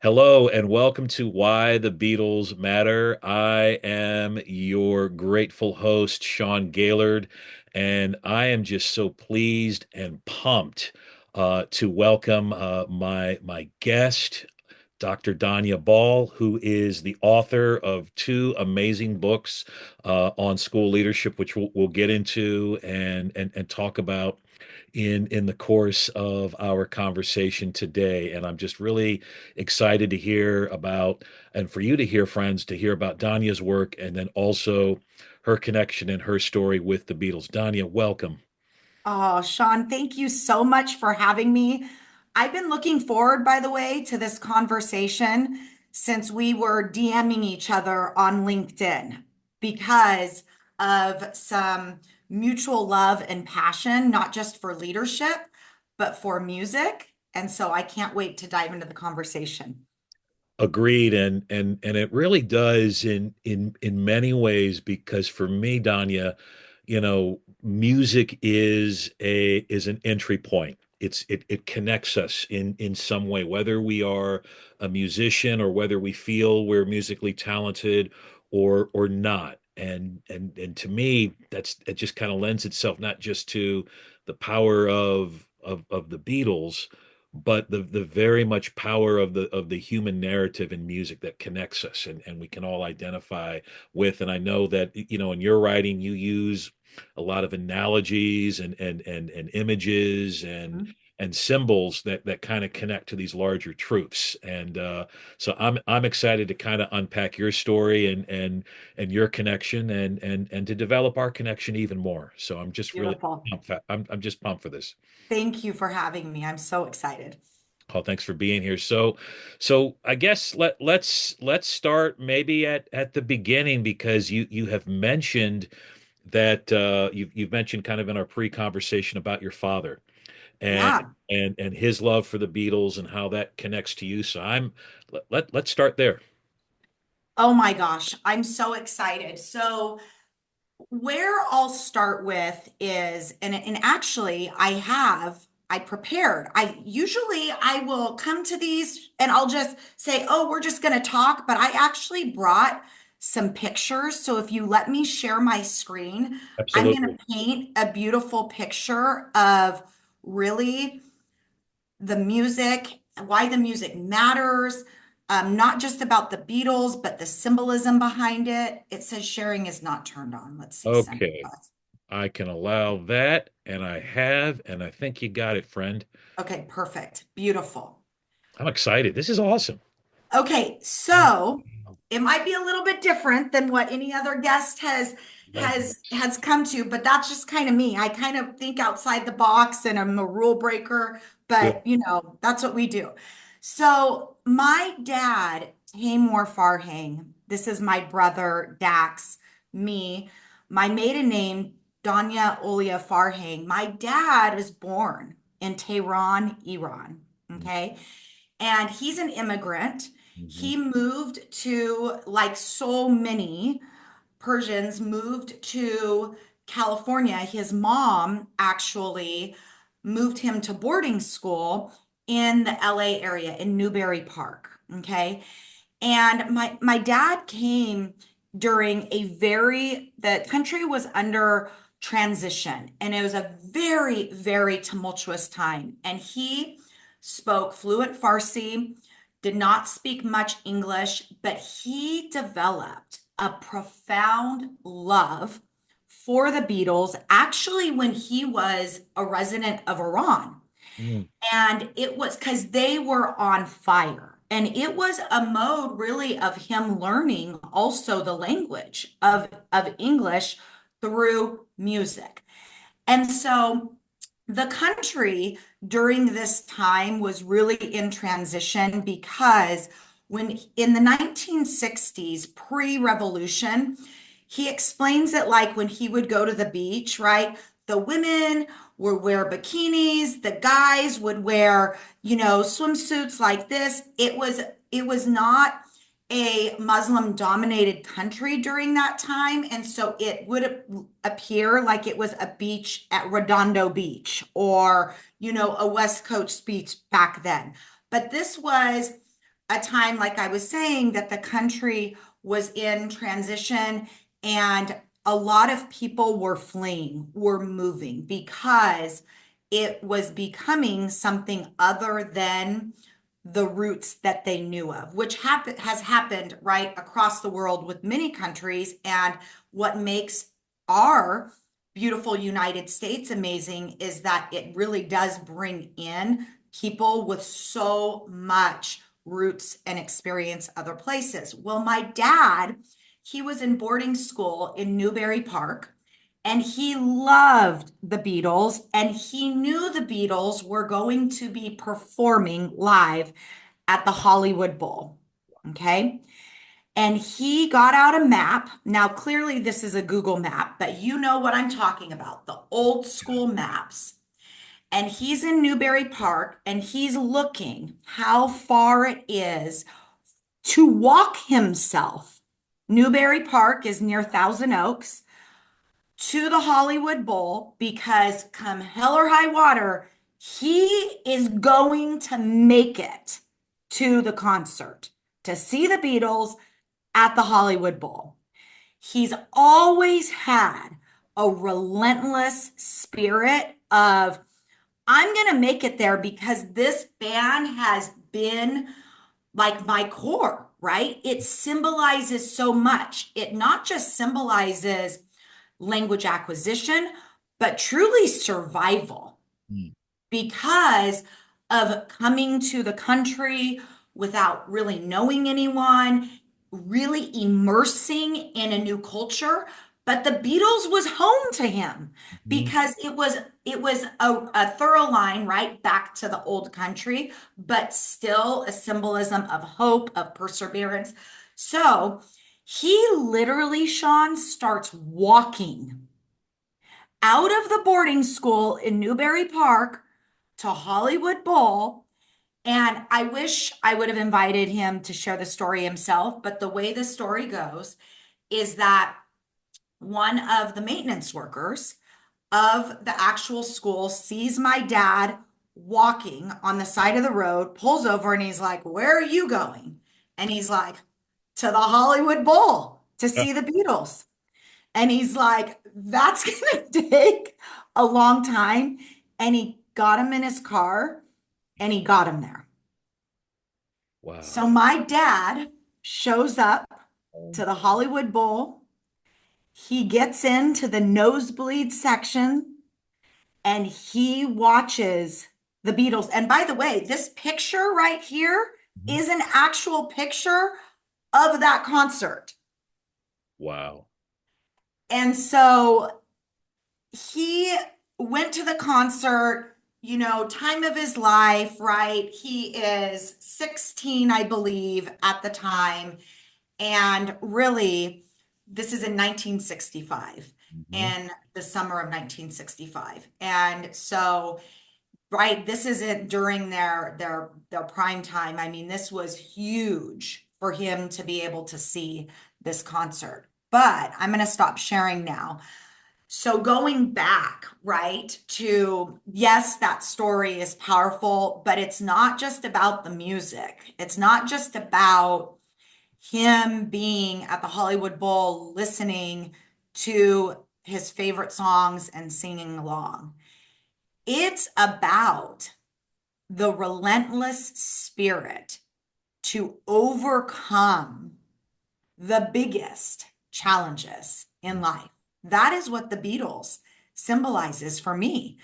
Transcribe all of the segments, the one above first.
Hello and welcome to Why the Beatles Matter. I am your grateful host, Sean Gaylord, and I am just so pleased and pumped to welcome my guest, Dr. Donya Ball, who is the author of two amazing books on school leadership, which we'll get into and talk about in the course of our conversation today. And I'm just really excited to hear about, and for you to hear, friends, to hear about Danya's work and then also her connection and her story with the Beatles. Donya, welcome. Oh, Sean, thank you so much for having me. I've been looking forward, by the way, to this conversation since we were DMing each other on LinkedIn because of some mutual love and passion, not just for leadership, but for music. And so I can't wait to dive into the conversation. Agreed, and it really does in many ways because for me, Danya, music is an entry point. It connects us in some way, whether we are a musician or whether we feel we're musically talented or not. And to me, it just kind of lends itself not just to the power of the Beatles but the very much power of the human narrative in music that connects us and we can all identify with. And I know that in your writing you use a lot of analogies and images and symbols that kind of connect to these larger truths. And so I'm excited to kind of unpack your story and your connection and to develop our connection even more. So I'm just really Beautiful. pumped. I'm just pumped for this. Thank you for having me. I'm so excited. Oh, thanks for being here. So I guess let's start maybe at the beginning because you have mentioned that you've mentioned kind of in our pre-conversation about your father and Yeah. and his love for the Beatles and how that connects to you. So let's start there. Oh my gosh, I'm so excited. So, where I'll start with is, and actually I prepared. I will come to these and I'll just say, oh, we're just gonna talk, but I actually brought some pictures. So if you let me share my screen, I'm gonna Absolutely. paint a beautiful picture of really the music, why the music matters, not just about the Beatles, but the symbolism behind it. It says sharing is not turned on. Let's see, send Okay. request. I can allow that, and I have, and I think you got it, friend. Okay, perfect. Beautiful. I'm excited. This is awesome. Okay, Oh, so it might be a little bit different than what any other guest has love has come to, but that's just kind of me. I kind of think outside the box and I'm a rule breaker, this. but that's what we do. So my dad, Tamor Farhang, this is my brother Dax, me, my maiden name, Donya Olia Farhang. My dad was born in Tehran, Iran. Okay. And he's an immigrant. Mhm. He moved to, like so many Persians, moved to California. His mom actually moved him to boarding school in the LA area in Newbury Park. Okay. And my dad came during the country was under transition and it was a very, very tumultuous time. And he spoke fluent Farsi, did not speak much English, but he developed a profound love for the Beatles actually when he was a resident of Iran. Mm. And it was because they were on fire. And it was a mode really of him learning also the language of English through music. And so the country during this time was really in transition because when in the 1960s, pre-revolution, he explains it like when he would go to the beach, right? The women would wear bikinis, the guys would wear, swimsuits like this. It was not a Muslim dominated country during that time. And so it would appear like it was a beach at Redondo Beach or, a West Coast beach back then. But this was a time, like I was saying, that the country was in transition and a lot of people were fleeing, were moving because it was becoming something other than the roots that they knew of, which has happened right across the world with many countries. And what makes our beautiful United States amazing is that it really does bring in people with so much roots and experience other places. Well, my dad, he was in boarding school in Newbury Park and he loved the Beatles and he knew the Beatles were going to be performing live at the Hollywood Bowl. Okay. And he got out a map. Now, clearly, this is a Google map, but you know what I'm talking about, the old school maps. And he's in Newbury Park and he's looking how far it is to walk himself. Newbury Park is near Thousand Oaks to the Hollywood Bowl because come hell or high water, he is going to make it to the concert to see the Beatles at the Hollywood Bowl. He's always had a relentless spirit of, I'm going to make it there because this band has been like my core, right? It symbolizes so much. It not just symbolizes language acquisition, but truly survival Mm. because of coming to the country without really knowing anyone, really immersing in a new culture. But the Beatles was home to him Mhm. because it was a thorough line right back to the old country, but still a symbolism of hope, of perseverance. So he literally, Sean, starts walking out of the boarding school in Newbury Park to Hollywood Bowl. And I wish I would have invited him to share the story himself. But the way the story goes is that one of the maintenance workers of the actual school sees my dad walking on the side of the road, pulls over, and he's like, "Where are you going?" And he's like, "To the Hollywood Bowl to Yeah. see the Beatles." And he's like, "That's going to take a long time." And he got him in his car and he got him there. So Wow. my dad shows up Um, to the Hollywood Bowl. He gets into the nosebleed section and he watches the Beatles. And by the way, this picture right here mhm. is an actual picture of that concert. Wow. And so he went to the concert, time of his life, right? He is 16, I believe, at the time. And really, this is in 1965, Mhm. in the summer of 1965. And so, right, this isn't during their prime time. I mean, this was huge for him to be able to see this concert. But I'm going to stop sharing now. So going back, right, to yes, that story is powerful, but it's not just about the music. It's not just about him being at the Hollywood Bowl listening to his favorite songs and singing along. It's about the relentless spirit to overcome the biggest challenges in life. That is what the Beatles symbolizes for me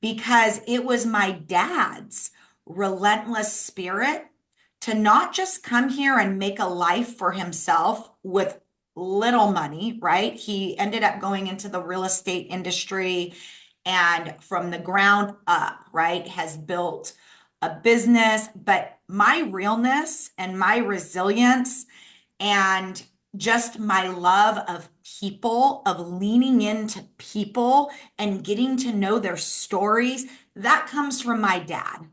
because it was my dad's relentless spirit to not just come here and make a life for himself with little money, right? He ended up going into the real estate industry and from the ground up, right, has built a business. But my realness and my resilience and just my love of people, of leaning into people and getting to know their stories, that comes from my dad.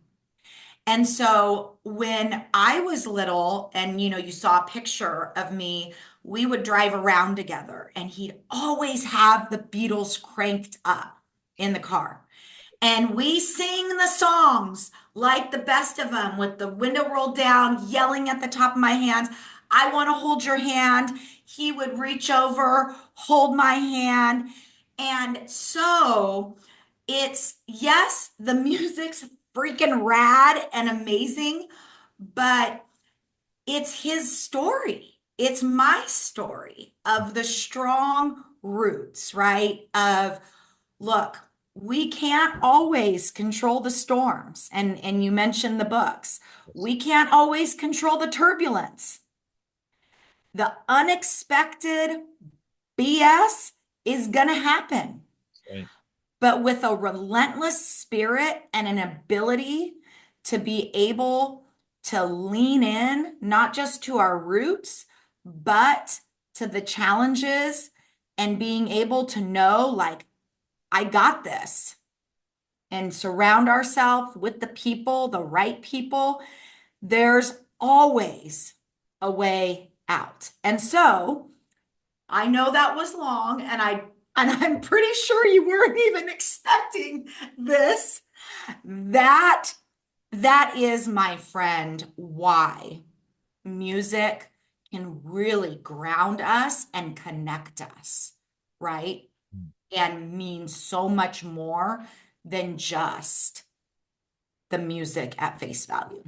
And so when I was little and you saw a picture of me, we would drive around together and he'd always have the Beatles cranked up in the car. And we sing the songs like the best of them with the window rolled down, yelling at the top of my hands, I want to hold your hand. He would reach over, hold my hand. And so it's, yes, the music's freaking rad and amazing, but it's his story. It's my story of the strong roots, right? Of look, we can't always control the storms. And you mentioned the books. We can't always control the turbulence. The unexpected BS is going to happen. Right. But with a relentless spirit and an ability to be able to lean in, not just to our roots, but to the challenges and being able to know, like, I got this, and surround ourselves with the people, the right people, there's always a way out. And so I know that was long, and I'm pretty sure you weren't even expecting this. That that is, my friend, why music can really ground us and connect us, right? And mean so much more than just the music at face value.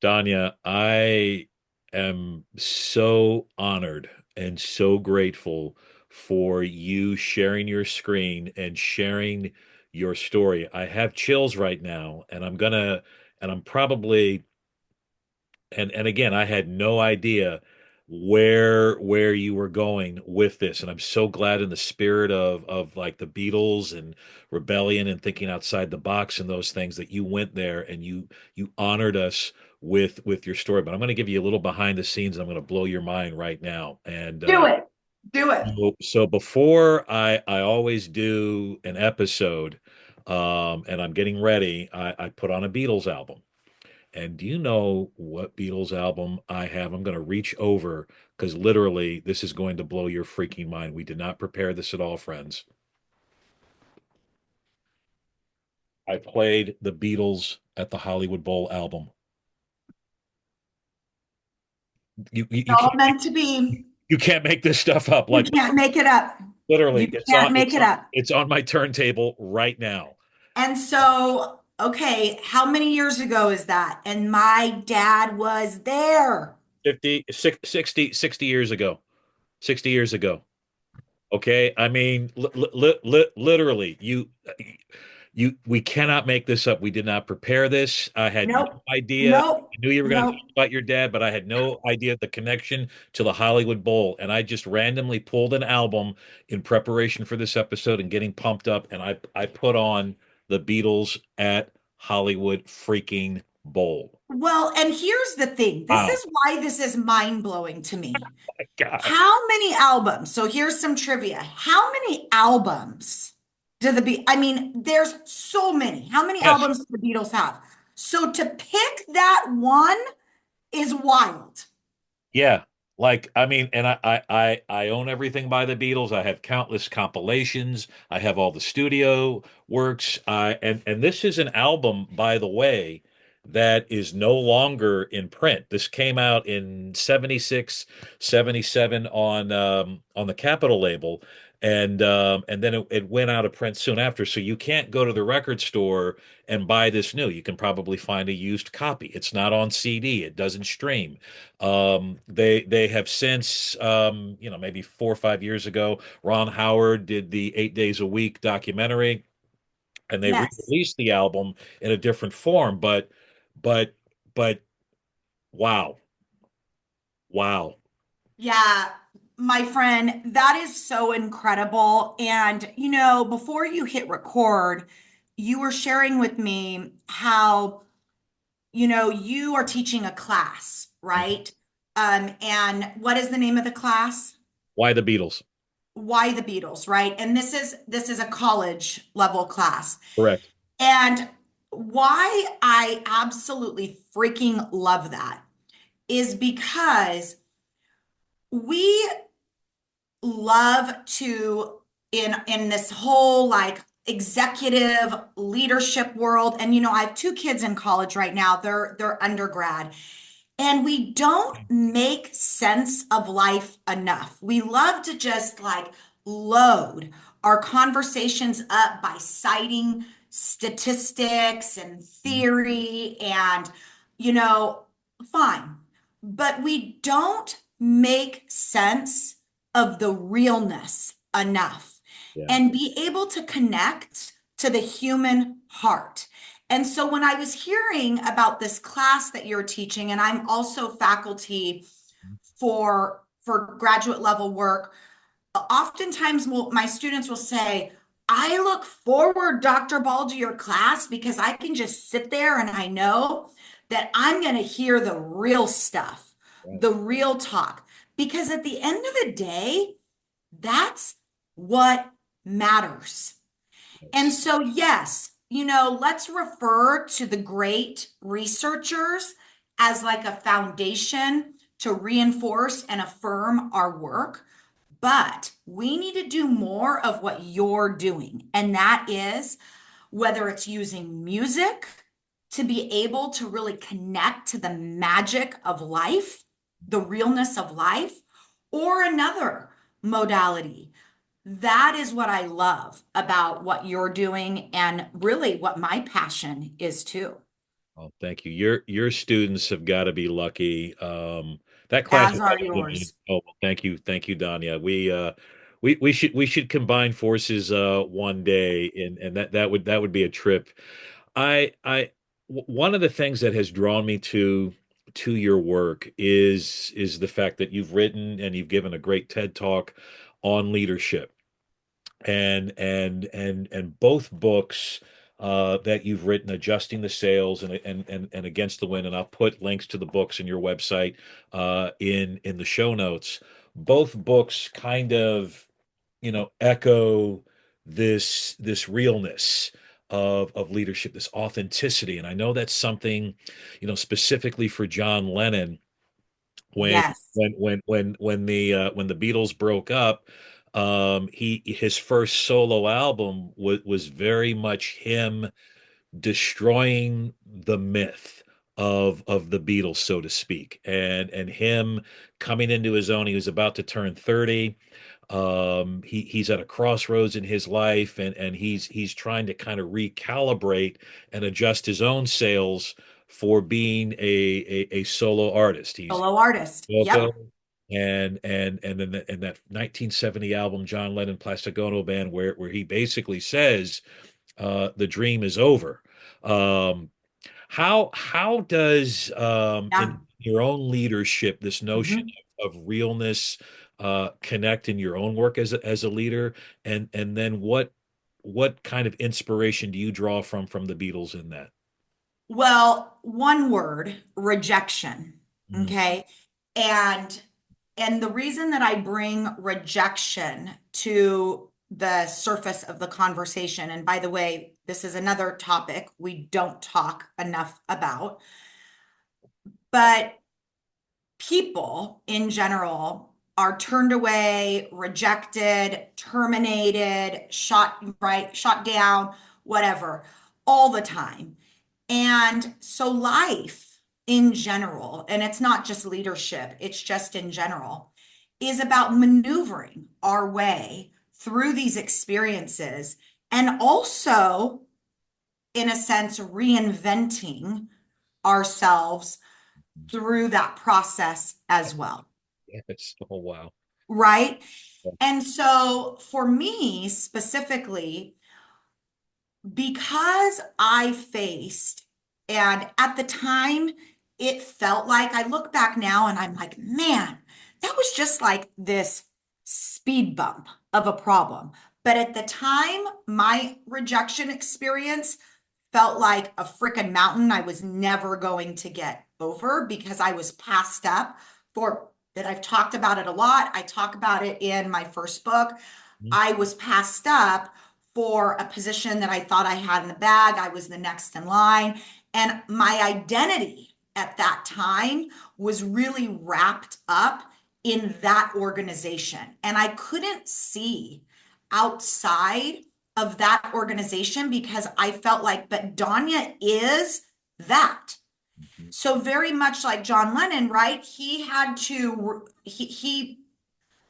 Donya, I am so honored and so grateful for you sharing your screen and sharing your story. I have chills right now, and I'm probably, and again, I had no idea where you were going with this, and I'm so glad in the spirit of like the Beatles and rebellion and thinking outside the box and those things that you went there and you honored us with your story. But I'm going to give you a little behind the scenes. I'm going to blow your mind right now. And Do it. Do it. so before I always do an episode, and I'm getting ready, I put on a Beatles album. And do you know what Beatles album I have? I'm going to reach over because literally this is going to blow your freaking mind. We did not prepare this at all, friends. I played the Beatles at the Hollywood Bowl album. It's all meant to be. You can't make this stuff up. You Like can't make it up. literally, You can't make it up. it's on my turntable right now. And so, okay, how many years ago is that? And my dad was there. 60 years ago. 60 years ago. Okay, I mean, literally, we cannot make this up. We did not prepare this. I had no Nope. idea. Nope. I knew you were going to talk Nope. about your dad, but I had no idea the connection to the Hollywood Bowl. And I just randomly pulled an album in preparation for this episode and getting pumped up, and I put on the Beatles at Hollywood freaking Bowl. Well, and here's the thing. This Wow, is why this is mind-blowing to me. my God. How many albums? So here's some trivia. How many albums do the Be I mean, there's so many. How many Yes. albums do the Beatles have? So to pick that one is wild. Yeah. Like, I mean, and I own everything by the Beatles. I have countless compilations. I have all the studio works. And this is an album, by the way, that is no longer in print. This came out in 76, 77 on the Capitol label. And then it went out of print soon after. So you can't go to the record store and buy this new. You can probably find a used copy. It's not on CD. It doesn't stream. They have since, maybe 4 or 5 years ago, Ron Howard did the 8 Days a Week documentary, and they Yes. re-released the album in a different form. But, but, wow, wow. Yeah, my friend, that is so incredible. And, before you hit record, you were sharing with me how, you are teaching a class, right? And what is the name of the class? Why the Beatles? Why the Beatles, right? And this is a college level class. Correct. And why I absolutely freaking love that is because we love to in this whole like executive leadership world. And I have two kids in college right now. They're undergrad. And we don't make sense of life enough. We love to just like load our conversations up by citing statistics and theory and, you know, fine. But we don't make sense of the realness enough Yeah. and be able to connect to the human heart. And so when I was hearing about this class that you're teaching, and I'm also faculty for graduate level work, oftentimes my students will say, I look forward, Dr. Ball, to your class because I can just sit there and I know that I'm going to hear the real stuff, Right. the real talk. Because at the end of the day, that's what matters. And Yes. so, yes, let's refer to the great researchers as like a foundation to reinforce and affirm our work. But we need to do more of what you're doing. And that is whether it's using music to be able to really connect to the magic of life, the realness of life, or another modality. That is what I love about what you're doing and really what my passion is too, Oh, thank you. Your students have got to be lucky. That class as is are better than me. yours. Oh, well, thank you, Donya. We should combine forces one day, and that would be a trip. One of the things that has drawn me to your work is the fact that you've written and you've given a great TED talk on leadership and both books that you've written, adjusting the sails and against the wind, and I'll put links to the books in your website in the show notes. Both books kind of echo this realness of leadership, this authenticity, and I know that's something specifically for John Lennon when Yes. when the Beatles broke up, he his first solo album was very much him destroying the myth of the Beatles, so to speak, and him coming into his own. He was about to turn 30. He's at a crossroads in his life, and he's trying to kind of recalibrate and adjust his own sails for being a solo artist. He's Solo artist. Yoko, Yep. and then in that 1970 album, John Lennon Plastic Ono Band, where he basically says the dream is over. Um, how does in Yeah. your own leadership this notion Mhm. of realness connect in your own work as a leader, and then what kind of inspiration do you draw from the Beatles in that? Well, one word, rejection. Mm, Okay. And the reason that I bring rejection to the surface of the conversation, and by the way, this is another topic we don't talk enough about, but people in general are turned away, rejected, terminated, shot down, whatever, all the time. And so life in general, and it's not just leadership, it's just in general, is about maneuvering our way through these experiences and also, in a sense, reinventing ourselves through that process as well. yes. Oh, wow. Right. And so for me specifically, because I faced, and at the time, it felt like I look back now and I'm like, man, that was just like this speed bump of a problem. But at the time, my rejection experience felt like a freaking mountain I was never going to get over because I was passed up for that. I've talked about it a lot. I talk about it in my first book. Mhm. I was passed up for a position that I thought I had in the bag. I was the next in line. And my identity at that time was really wrapped up in that organization. And I couldn't see outside of that organization because I felt like, but Donya is that. Mhm. So very much like John Lennon, right? He had to,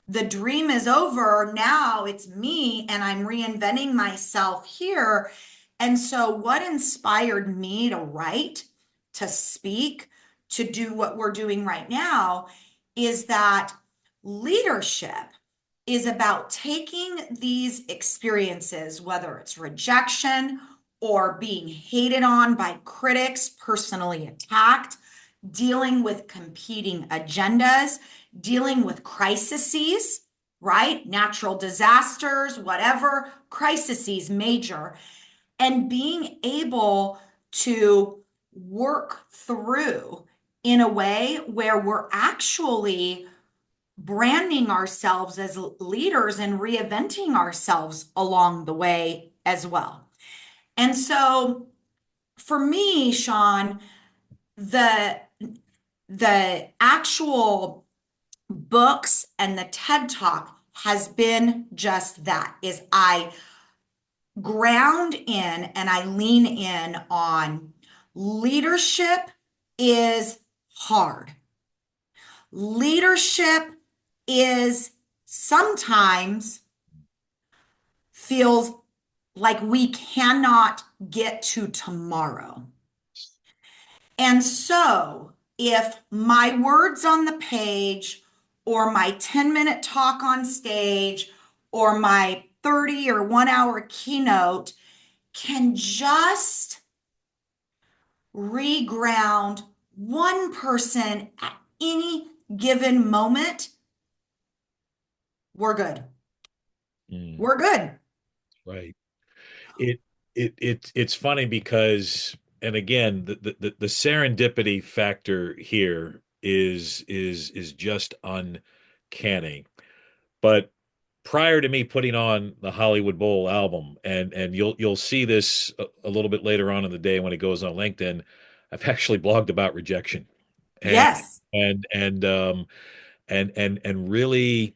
the dream is over. Now it's me and I'm reinventing myself here. And so, what inspired me to write, to speak, to do what we're doing right now is that leadership is about taking these experiences, whether it's rejection or being hated on by critics, personally attacked, dealing with competing agendas, dealing with crises, right? Natural disasters, whatever, crises, major, and being able to work through in a way where we're actually branding ourselves as leaders and reinventing ourselves along the way as well. And so for me, Sean, the the actual books and the TED Talk has been just that is I ground in and I lean in on leadership is hard. Leadership is sometimes feels like we cannot get to tomorrow. And so, if my words on the page, or my 10-minute talk on stage, or my 30 or 1 hour keynote can just reground one person at any given moment, we're good. Mm, We're good. right. It it's funny because, and again, the serendipity factor here is just uncanny. But prior to me putting on the Hollywood Bowl album, and you'll see this a little bit later on in the day when it goes on LinkedIn, I've actually blogged about rejection and Yes. and and um and really,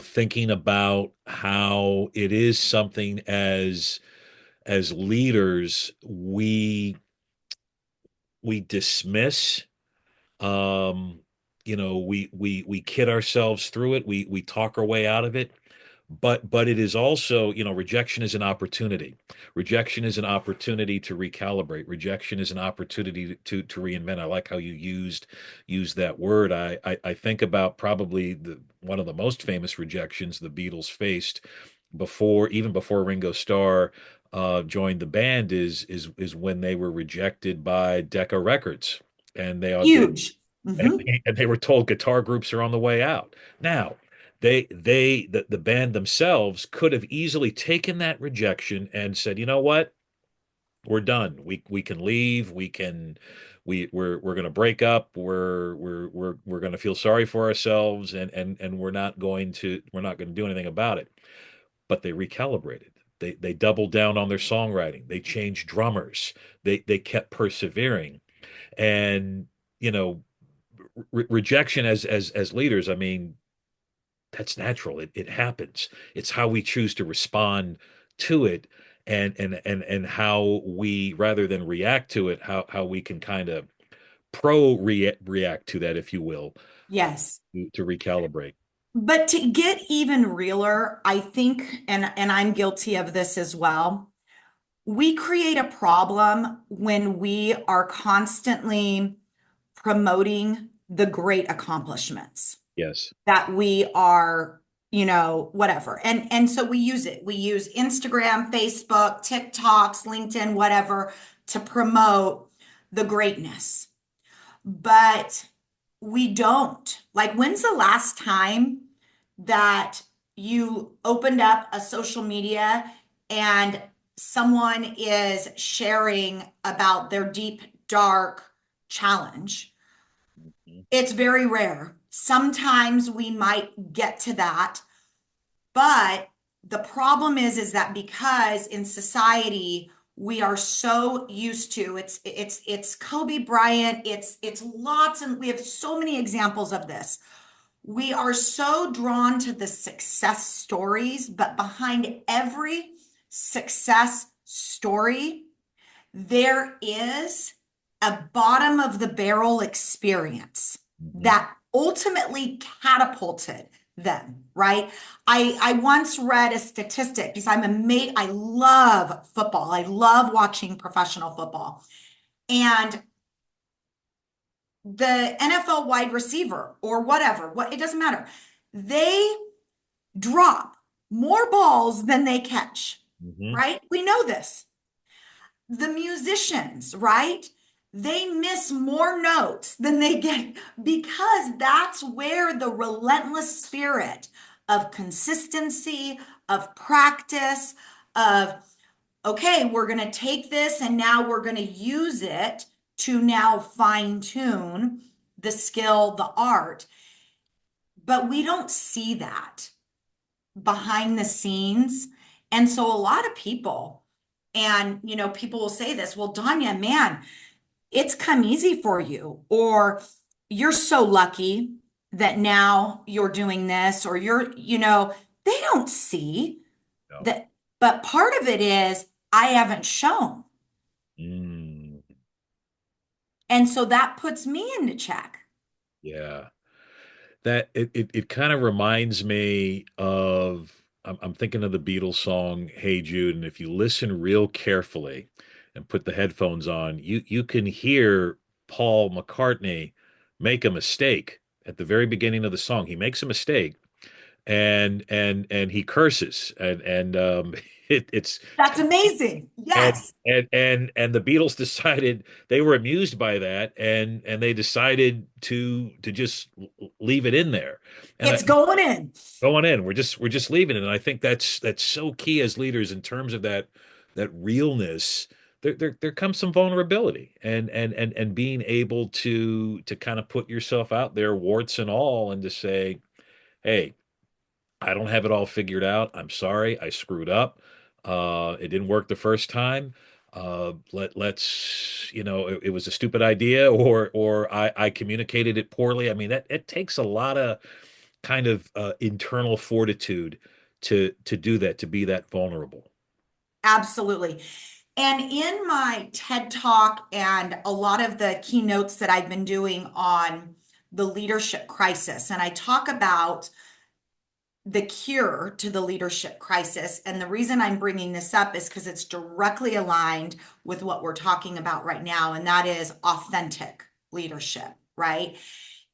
thinking about how it is something as leaders we dismiss. um we kid ourselves through it, we talk our way out of it, but it is also, rejection is an opportunity. Rejection is an opportunity to recalibrate. Rejection is an opportunity to reinvent. I like how you used that word. I think about probably the one of the most famous rejections the Beatles faced even before Ringo Starr joined the band is when they were rejected by Decca Records, and Huge. and, Mhm. and they were told guitar groups are on the way out. Now, the band themselves could have easily taken that rejection and said, you know what, we're done. We can leave. We're going to break up. We're going to feel sorry for ourselves, and we're not going to do anything about it. But they recalibrated. They doubled down on their songwriting. They changed drummers. They kept persevering, and you know rejection as leaders, I mean, that's natural. It happens. It's how we choose to respond to it, and how we, rather than react to it, how we can kind of react to that, if you will, uh, Yes. to recalibrate. But to get even realer, I think, and I'm guilty of this as well, we create a problem when we are constantly promoting the great accomplishments Yes. that we are, whatever. And so we use it. We use Instagram, Facebook, TikToks, LinkedIn, whatever to promote the greatness. But we don't. Like, when's the last time that you opened up a social media and someone is sharing about their deep, dark challenge? Mhm. It's very rare. Sometimes we might get to that, but the problem is that because in society we are so used to it's Kobe Bryant, it's lots, and we have so many examples of this. We are so drawn to the success stories, but behind every success story, there is a bottom of the barrel experience Hmm. that ultimately catapulted them, right? I once read a statistic because I love football. I love watching professional football. And the NFL wide receiver or whatever, it doesn't matter. They drop more balls than they catch, Hmm. right? We know this. The musicians, right? They miss more notes than they get because that's where the relentless spirit of consistency, of practice, of, okay, we're going to take this and now we're going to use it to now fine tune the skill, the art. But we don't see that behind the scenes. And so a lot of people, and people will say this, well, Donya, man, it's come easy for you, or you're so lucky that now you're doing this, or they don't see No. that. But part of it is I haven't shown. Mm, And so that puts me into check. yeah. That it kind of reminds me of I'm thinking of the Beatles song "Hey Jude," and if you listen real carefully and put the headphones on, you can hear Paul McCartney make a mistake at the very beginning of the song. He makes a mistake and he curses and it's That's amazing. Yes. and the Beatles decided they were amused by that and they decided to just leave it in there. And It's going in. going in, we're just leaving it. And I think that's so key as leaders in terms of that realness. There comes some vulnerability and being able to kind of put yourself out there, warts and all, and to say, hey, I don't have it all figured out. I'm sorry, I screwed up. It didn't work the first time. Let's, it was a stupid idea, or I communicated it poorly. I mean, that it takes a lot of kind of internal fortitude to do that, to be that vulnerable. Absolutely. And in my TED Talk and a lot of the keynotes that I've been doing on the leadership crisis, and I talk about the cure to the leadership crisis. And the reason I'm bringing this up is because it's directly aligned with what we're talking about right now, and that is authentic leadership, right?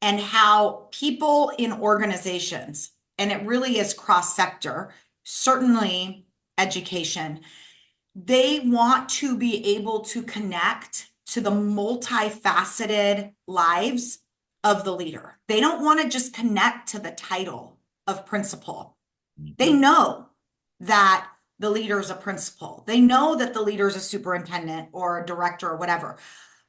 And how people in organizations, and it really is cross sector, certainly education, they want to be able to connect to the multifaceted lives of the leader. They don't want to just connect to the title of principal. They Mhm. know that the leader is a principal. They know that the leader is a superintendent or a director or whatever.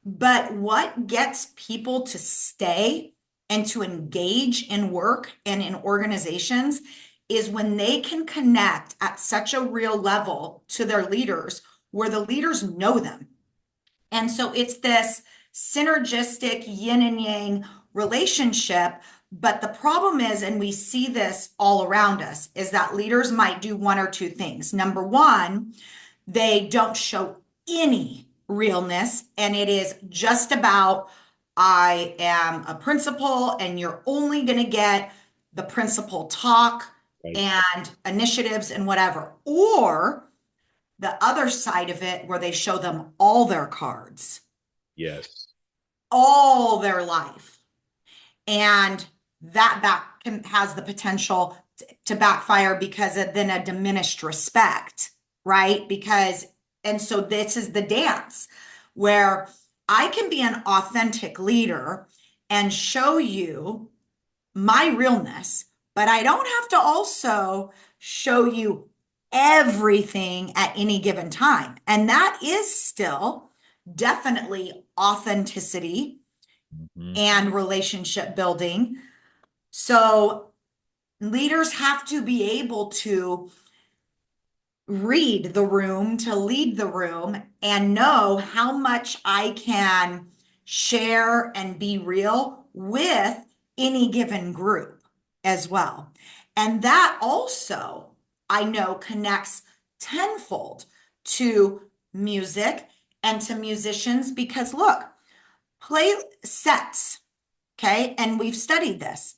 But what gets people to stay and to engage in work and in organizations is when they can connect at such a real level to their leaders where the leaders know them. And so it's this synergistic yin and yang relationship. But the problem is, and we see this all around us, is that leaders might do one or two things. Number one, they don't show any realness, and it is just about, I am a principal, and you're only going to get the principal talk Right. and initiatives and whatever. Or the other side of it, where they show them all their cards, Yes. all their life. And that has the potential to backfire because of then a diminished respect, right? And so this is the dance where I can be an authentic leader and show you my realness, but I don't have to also show you everything at any given time. And that is still definitely authenticity Mhm. and relationship building. So leaders have to be able to read the room, to lead the room, and know how much I can share and be real with any given group as well. And that also, I know, connects tenfold to music and to musicians because look, play sets, okay? And we've studied this.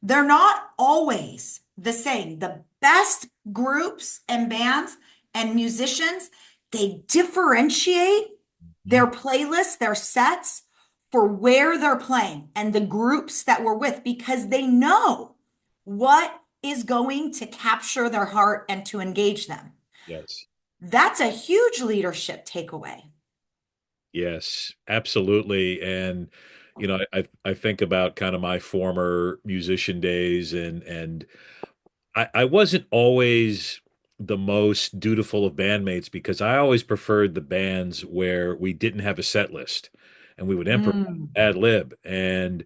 They're not always the same. The best groups and bands and musicians, they differentiate their Mhm. playlists, their sets for where they're playing and the groups that we're with because they know what is going to capture their heart and to engage them. Yes. That's a huge leadership takeaway. Yes, absolutely. And I think about kind of my former musician days, and I wasn't always the most dutiful of bandmates because I always preferred the bands where we didn't have a set list and we would improvise, Mm. ad lib, and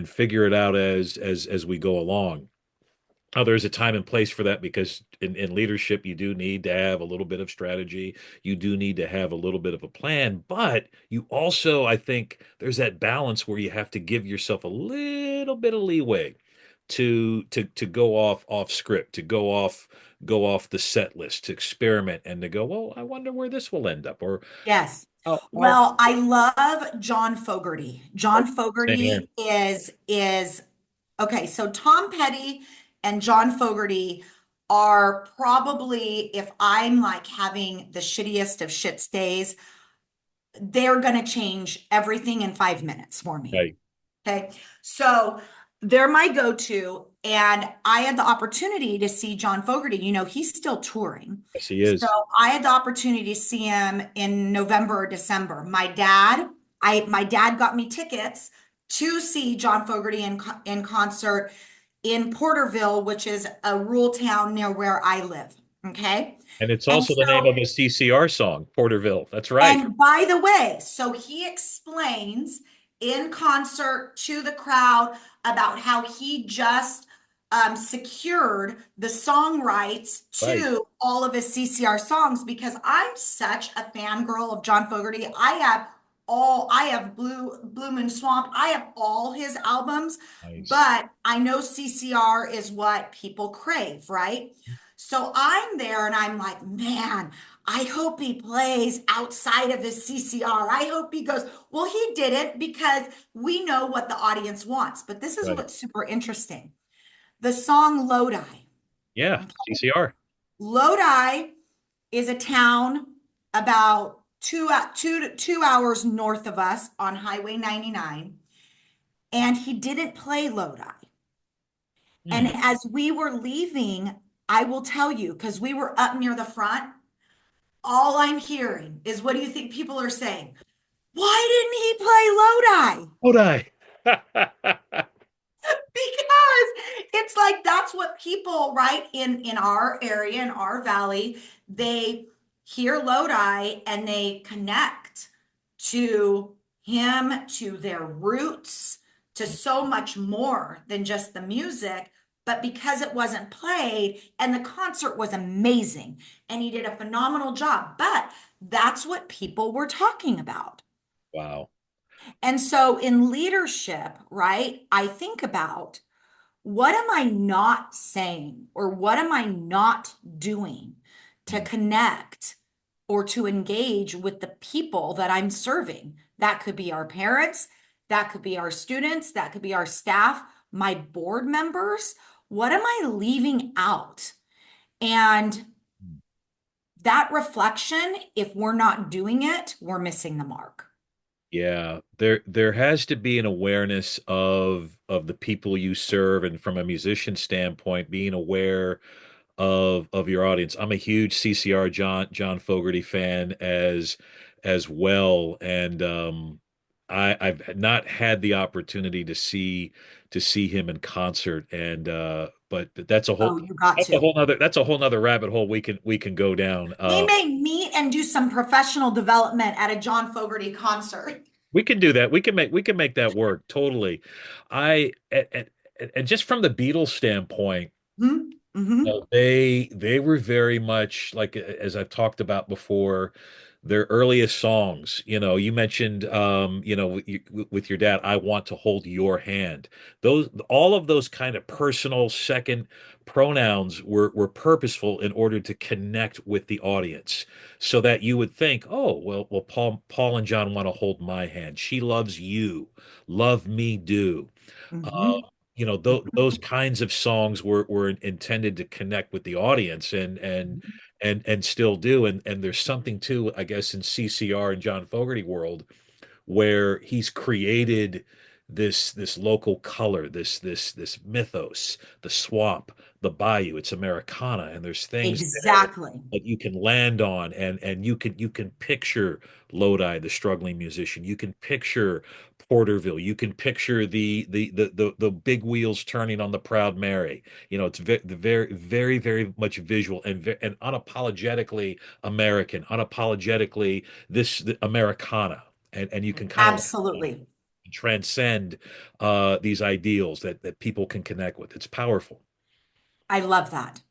figure it out as we go along. Oh, there's a time and place for that because in leadership, you do need to have a little bit of strategy. You do need to have a little bit of a plan, but you also, I think, there's that balance where you have to give yourself a little bit of leeway to go off script, to go off the set list, to experiment and to go, well, I wonder where this will end up, or Yes. I'll Well, I love John Fogerty. oh, John same here. Fogerty is okay, so Tom Petty and John Fogerty are probably, if I'm like having the shittiest of shits days, they're going to change everything in 5 minutes for me. Right. Okay. So they're my go-to. And I had the opportunity to see John Fogerty. He's still touring. Yes, he So is. I had the opportunity to see him in November or December. My dad got me tickets to see John Fogerty in concert in Porterville, which is a rural town near where I live. Okay. And it's And also the name so of a CCR song, Porterville. That's right. and by the way, so he explains in concert to the crowd about how he just secured the song rights Right. to all of his CCR songs because I'm such a fangirl of John Fogerty. I have Blue Moon Swamp. I have all his albums, Nice. but I know CCR is what people crave, right? So I'm there and I'm like, man, I hope he plays outside of his CCR. I hope he goes, well, he didn't because we know what the audience wants. But this is Right. what's super interesting. The song Lodi. Yeah, CCR. Lodi is a town about 2 hours north of us on Highway 99. And he didn't play Lodi. And Hmm. as we were leaving, I will tell you, because we were up near the front, all I'm hearing is what do you think people are saying? Why didn't he play Lodi? Lodi. Because it's like that's what people, right, in our area, in our valley, they hear Lodi and they connect to him, to their roots, to so much more than just the music. But because it wasn't played and the concert was amazing and he did a phenomenal job, but that's what people were talking about. Wow. And so in leadership, right, I think about what am I not saying or what am I not doing to Hmm. connect or to engage with the people that I'm serving? That could be our parents, that could be our students, that could be our staff, my board members. What am I leaving out? And that reflection, if we're not doing it, we're missing the mark. Yeah, there has to be an awareness of the people you serve, and from a musician standpoint, being aware of your audience. I'm a huge CCR John Fogerty fan as well, and I've not had the opportunity to see him in concert, and but that's a Oh, whole you got that's a to. whole nother that's a whole nother rabbit hole we can go down. We may meet and do some professional development at a John Fogerty concert. We can do that. We can make that work totally. I and just from the Beatles standpoint, Hmm. Hmm. they were very much like, as I've talked about before, their earliest songs. You mentioned, with your dad, I want to hold your hand. All of those kind of personal second pronouns were purposeful in order to connect with the audience, so that you would think, oh, well, Paul and John want to hold my hand. She loves you, love me do. Uh, Hmm. those kinds of songs were intended to connect with the audience, and still do. And there's something too, I guess, in CCR and John Fogerty world, where he's created this local color, this mythos, the swamp, the bayou. It's Americana, and there's things there Exactly. that you can land on, and you can picture Lodi, the struggling musician. You can picture Porterville. You can picture the big wheels turning on the Proud Mary. It's very, very, very much visual, and unapologetically American, unapologetically the Americana, and you can kind of Absolutely. transcend these ideals that people can connect with. It's powerful. I love that.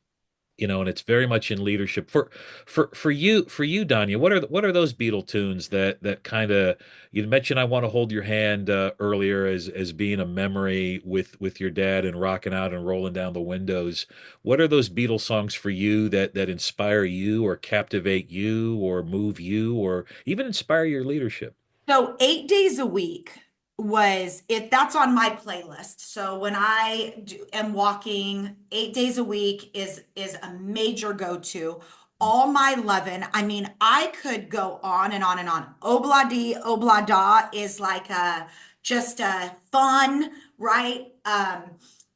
And it's very much in leadership. For you, Danya, what are those Beatle tunes that kind of, you mentioned I want to hold your hand earlier, as being a memory with your dad and rocking out and rolling down the windows. What are those Beatles songs for you that inspire you or captivate you or move you or even inspire your leadership? So 8 days a week was it. That's on my playlist. So when am walking, 8 days a week is a major go-to. All my lovin'. I mean, I could go on and on and on. Obla di, obla da is like a just a fun, right?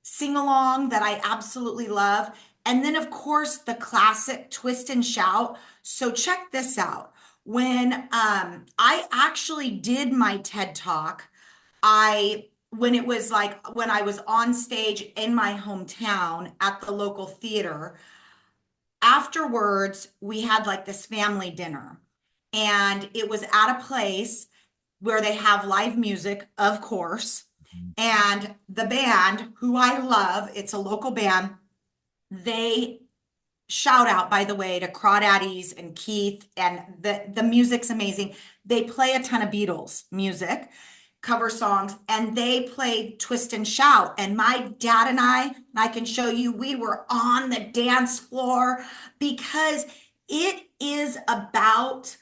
Sing along that I absolutely love. And then of course the classic twist and shout. So check this out. When I actually did my TED Talk, when it was like when I was on stage in my hometown at the local theater, afterwards we had like this family dinner. And it was at a place where they have live music, of course. And the band, who I love, it's a local band, they shout out, by the way, to Crawdaddies and Keith, and the music's amazing. They play a ton of Beatles music, cover songs, and they played Twist and Shout. And my dad and I can show you, we were on the dance floor because it is about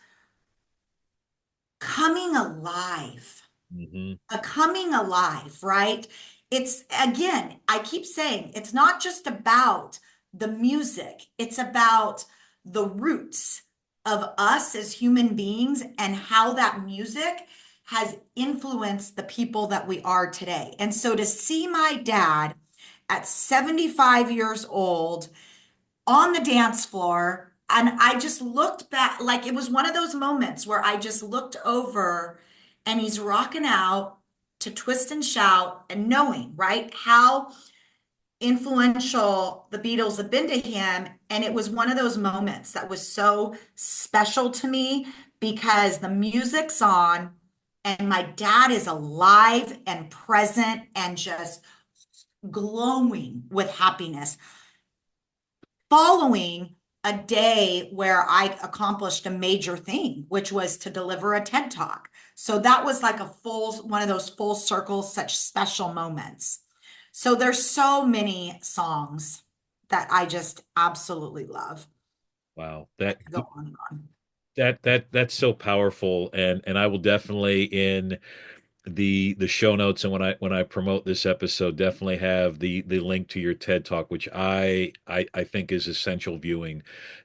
coming alive. Hmm. A coming alive, right? It's again, I keep saying it's not just about the music, it's about the roots of us as human beings and how that music has influenced the people that we are today. And so to see my dad at 75 years old on the dance floor. And I just looked back, like it was one of those moments where I just looked over and he's rocking out to Twist and Shout and knowing, right, how influential the Beatles have been to him. And it was one of those moments that was so special to me because the music's on and my dad is alive and present and just glowing with happiness following a day where I accomplished a major thing, which was to deliver a TED Talk. So that was like one of those full circle, such special moments. So there's so many songs that I just absolutely love. Wow, I that could go on and on. that's so powerful, and I will definitely, in the show notes, and when I promote this episode, definitely have the link to your TED Talk, which I think is essential viewing,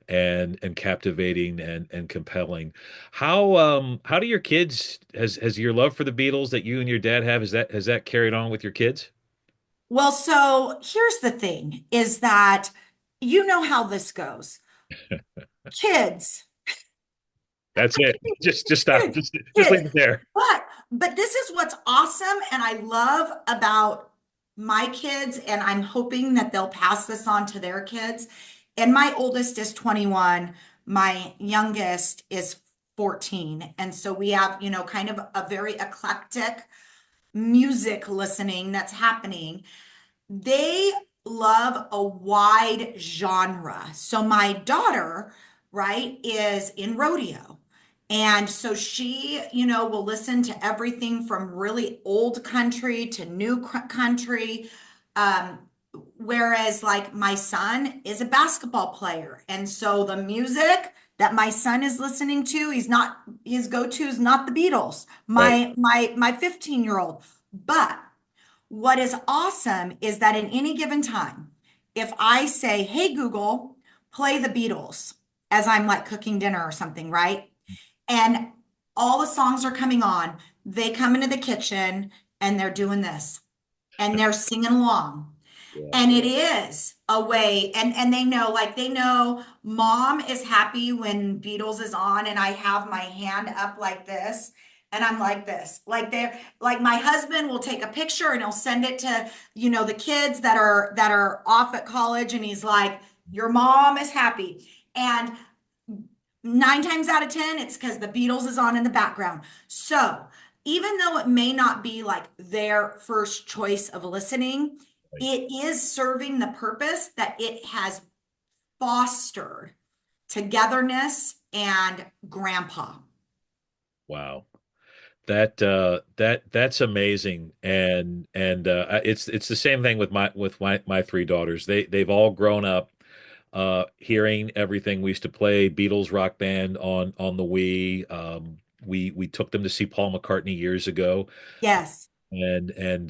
and captivating, and compelling. How do your kids, has your love for the Beatles that you and your dad have, has that carried on with your kids? Well, so here's the thing is that you know how this goes. Kids. That's it. Just stop. Kids, Just kids. leave it there. But this is what's awesome and I love about my kids, and I'm hoping that they'll pass this on to their kids. And my oldest is 21, my youngest is 14. And so we have, kind of a very eclectic music listening that's happening. They love a wide genre. So my daughter, right, is in rodeo And so she, you know, will listen to everything from really old country to new country. Um, Whereas, like, my son is a basketball player. And so the music that my son is listening to, he's not, his go-to is not the Beatles, Right. my 15-year-old. But what is awesome is that in any given time, if I say, hey, Google, play the Beatles as I'm like cooking dinner or something, right? And all the songs are coming on. They come into the kitchen and they're doing this and they're singing along. Yeah. And it is a way, and they know, like they know mom is happy when Beatles is on, and I have my hand up like this, and I'm like this. Like they're like my husband will take a picture and he'll send it to, you know, the kids that are off at college, and he's like, your mom is happy. And 9 times out of 10, it's because the Beatles is on in the background. So even though it may not be like their first choice of listening, Right. it is serving the purpose that it has fostered togetherness and grandpa. Wow. That's amazing. And it's the same thing with my three daughters. They've all grown up hearing everything. We used to play Beatles Rock Band on the Wii. We took them to see Paul McCartney years ago. Yes. And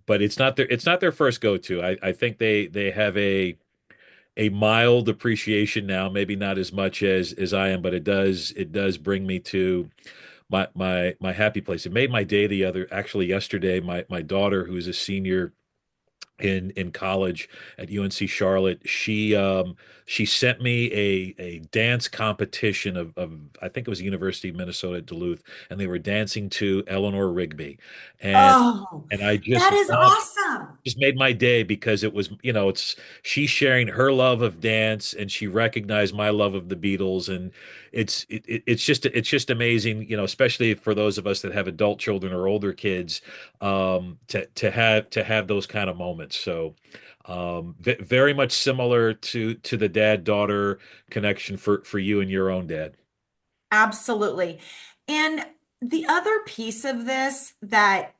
but it's not their first go-to. I think they have a mild appreciation now, maybe not as much as I am, but it does bring me to my happy place. It made my day actually yesterday. My daughter, who is a senior in college at UNC Charlotte, she sent me a dance competition of I think it was the University of Minnesota at Duluth, and they were dancing to Eleanor Rigby, and Oh, and I that just is loved awesome. just made my day because it was, it's she sharing her love of dance and she recognized my love of the Beatles, and it's just amazing, especially for those of us that have adult children or older kids, to have those kind of moments. So very much similar to the dad-daughter connection for you and your own dad. Absolutely. And the other piece of this that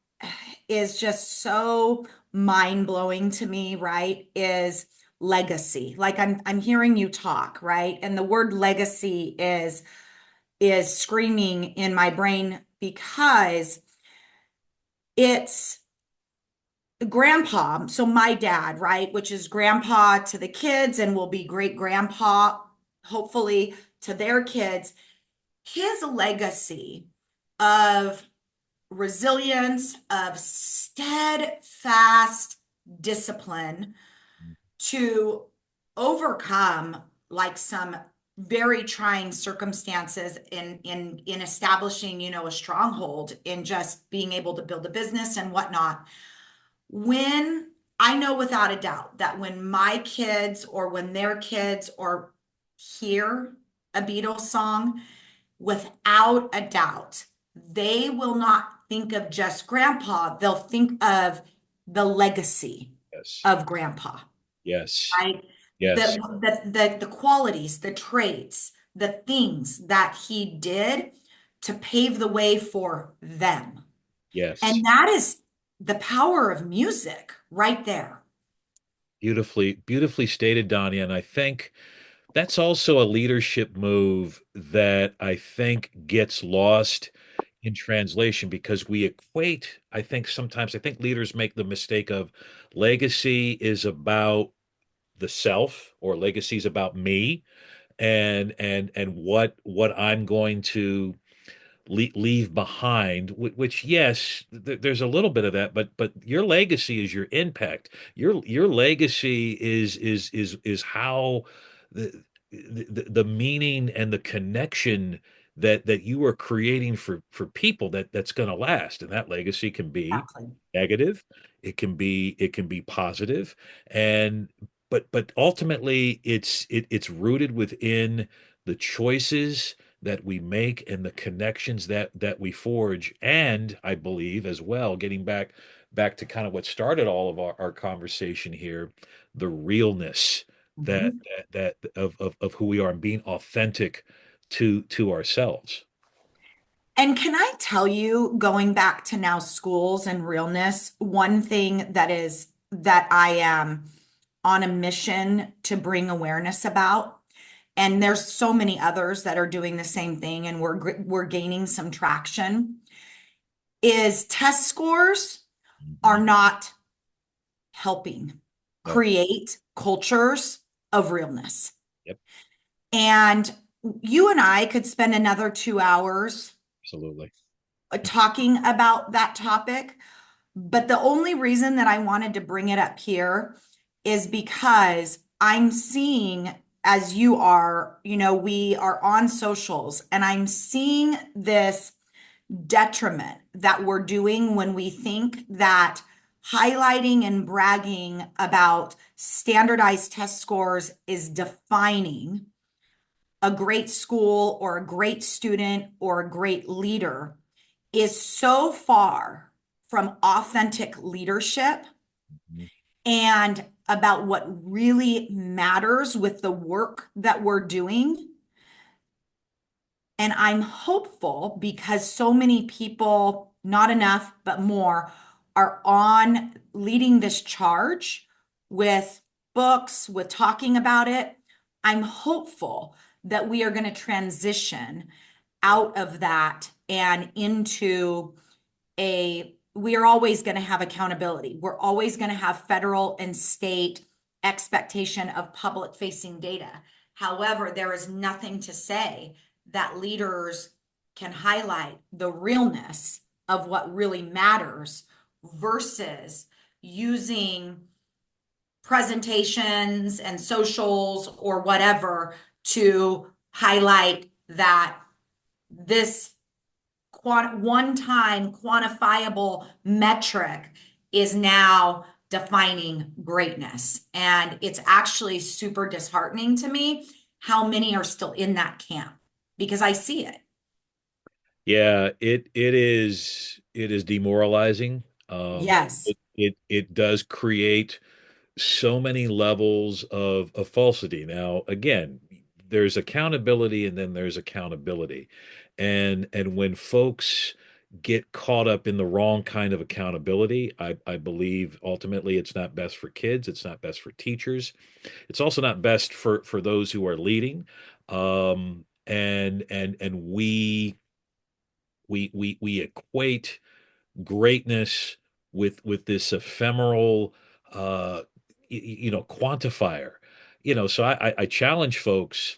is just so mind-blowing to me, right, is legacy. Like I'm hearing you talk, right? And the word legacy is screaming in my brain because it's grandpa, so my dad, right, which is grandpa to the kids and will be great grandpa, hopefully, to their kids. His legacy of resilience, of steadfast discipline to overcome like some very trying circumstances in establishing, you know, a stronghold in just being able to build a business and whatnot. When I know without a doubt that when my kids or when their kids or hear a Beatles song, without a doubt, they will not think of just grandpa. They'll think of the legacy Yes. of grandpa, Yes. right? Yes. The qualities, the traits, the things that he did to pave the way for them. Yes. And that is the power of music right there. Beautifully stated, Donnie. And I think that's also a leadership move that I think gets lost in translation because we equate, I think leaders make the mistake of legacy is about the self, or legacy is about me, and what I'm going to leave behind, which, yes, there's a little bit of that, but your legacy is your impact. Your legacy is how the meaning and the connection that you are creating for people that's going to last. And that legacy can be Exactly. negative, it can be positive, and but ultimately it's rooted within the choices that we make and the connections that we forge. And I believe as well, getting back to kind of what started all of our conversation here, the realness that Mhm. that of who we are and being authentic to ourselves. And can I tell you, going back to now schools and realness, one thing that I am on a mission to bring awareness about, and there's so many others that are doing the same thing, and we're gaining some traction, is test scores are Mhm. not helping No. create cultures of realness. Yep. And you and I could spend another 2 hours Absolutely. talking about that topic. But the only reason that I wanted to bring it up here is because I'm seeing, as you are, we are on socials, and I'm seeing this detriment that we're doing when we think that highlighting and bragging about standardized test scores is defining a great school or a great student or a great leader is so far from authentic leadership Mhm. and about what really matters with the work that we're doing. And I'm hopeful because so many people, not enough, but more, are on leading this charge with books, with talking about it. I'm hopeful that we are going to transition Yeah. out of that and into we are always going to have accountability. We're always going to have federal and state expectation of public facing data. However, there is nothing to say that leaders can highlight the realness of what really matters versus using presentations and socials or whatever to highlight that this one-time quantifiable metric is now defining greatness. And it's actually super disheartening to me how many are still in that camp because I see it. Yeah, it is demoralizing. Yes. It does create so many levels of falsity. Now, again, there's accountability and then there's accountability. And when folks get caught up in the wrong kind of accountability, I believe ultimately it's not best for kids, it's not best for teachers. It's also not best for those who are leading. And we equate greatness with this ephemeral quantifier. So I challenge folks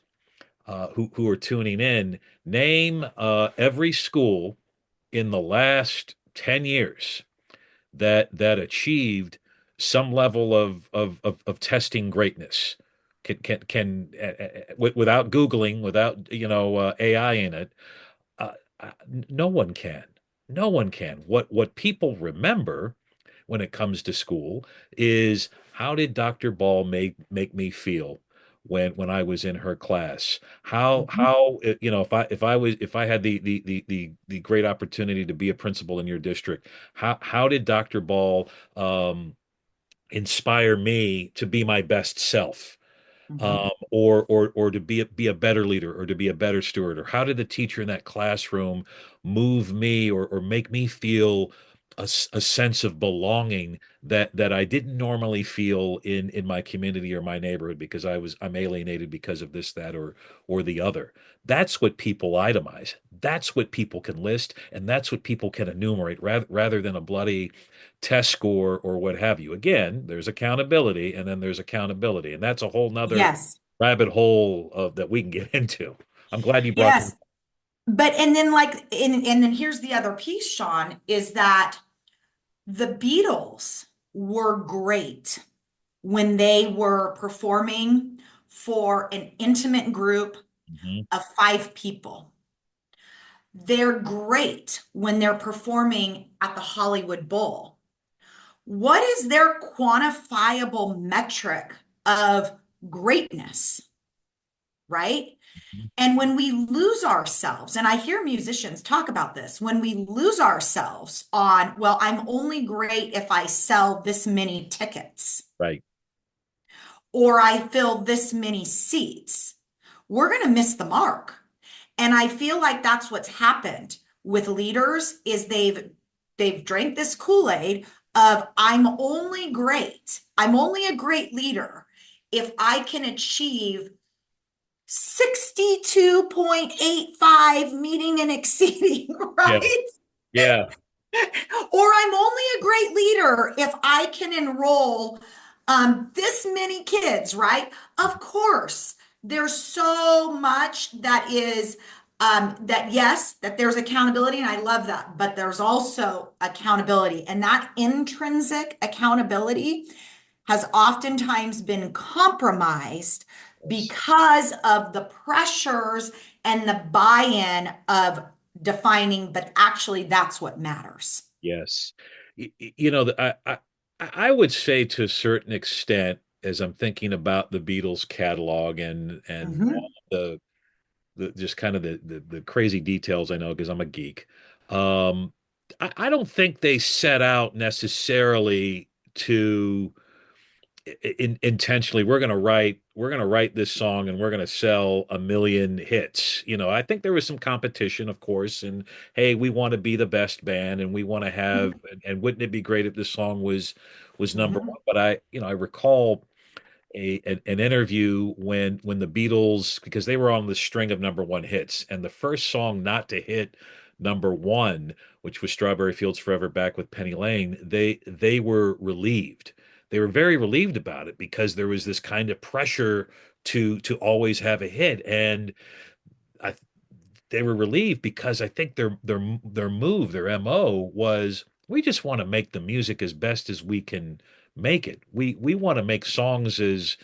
who are tuning in, name every school in the last 10 years that achieved some level of testing greatness. Without Googling, without AI in it, uh, no one can. No one can. What people remember when it comes to school is, how did Dr. Ball make me feel when I was in her class? Mhm. If I had the great opportunity to be a principal in your district, how did Dr. Ball inspire me to be my best self? Mhm. Or to be a better leader, or to be a better steward? Or how did the teacher in that classroom move me, or make me feel a sense of belonging that I didn't normally feel in my community or my neighborhood, because I'm alienated because of this, that, or the other. That's what people itemize. That's what people can list, and that's what people can enumerate, rather than a bloody test score or what have you. Again, there's accountability, and then there's accountability, and that's a whole nother Yes. rabbit hole that we can get into. I'm glad you brought Yes. But and then and then here's the other piece, Sean, is that the Beatles were great when they were performing for an intimate group Mhm. of 5 people. They're great when they're performing at the Hollywood Bowl. What is their quantifiable metric of greatness, right? And when we lose ourselves, and I hear musicians talk about this, when we lose ourselves on, well, I'm only great if I sell this many tickets Right. or I fill this many seats, we're going to miss the mark. And I feel like that's what's happened with leaders is they've drank this Kool-Aid of I'm only a great leader if I can achieve 62.85 meeting and exceeding, Yeah. right? Yeah. Or I'm only a great leader if I can enroll this many kids, right? Of course, there's so much that is that yes, that there's accountability, and I love that, but there's also accountability, and that intrinsic accountability has oftentimes been compromised Yes. because of the pressures and the buy-in of defining, but actually that's what matters. Yes. You know, I would say to a certain extent, as I'm thinking about the Beatles catalog and all Mhm. the just kind of the crazy details I know because I'm a geek. Um, I don't think they set out necessarily to intentionally we're going to write this song and we're going to sell a million hits. You know, I think there was some competition, of course, and hey, we want to be the best band and we want to have and wouldn't it be great if this song was number Mhm. one? But I recall an interview when the Beatles, because they were on the string of number one hits, and the first song not to hit number one, which was Strawberry Fields Forever Back with Penny Lane, they were relieved. They were very relieved about it because there was this kind of pressure to always have a hit. And I they were relieved because I think their move, their MO was we just want to make the music as best as we can make it. We want to make songs as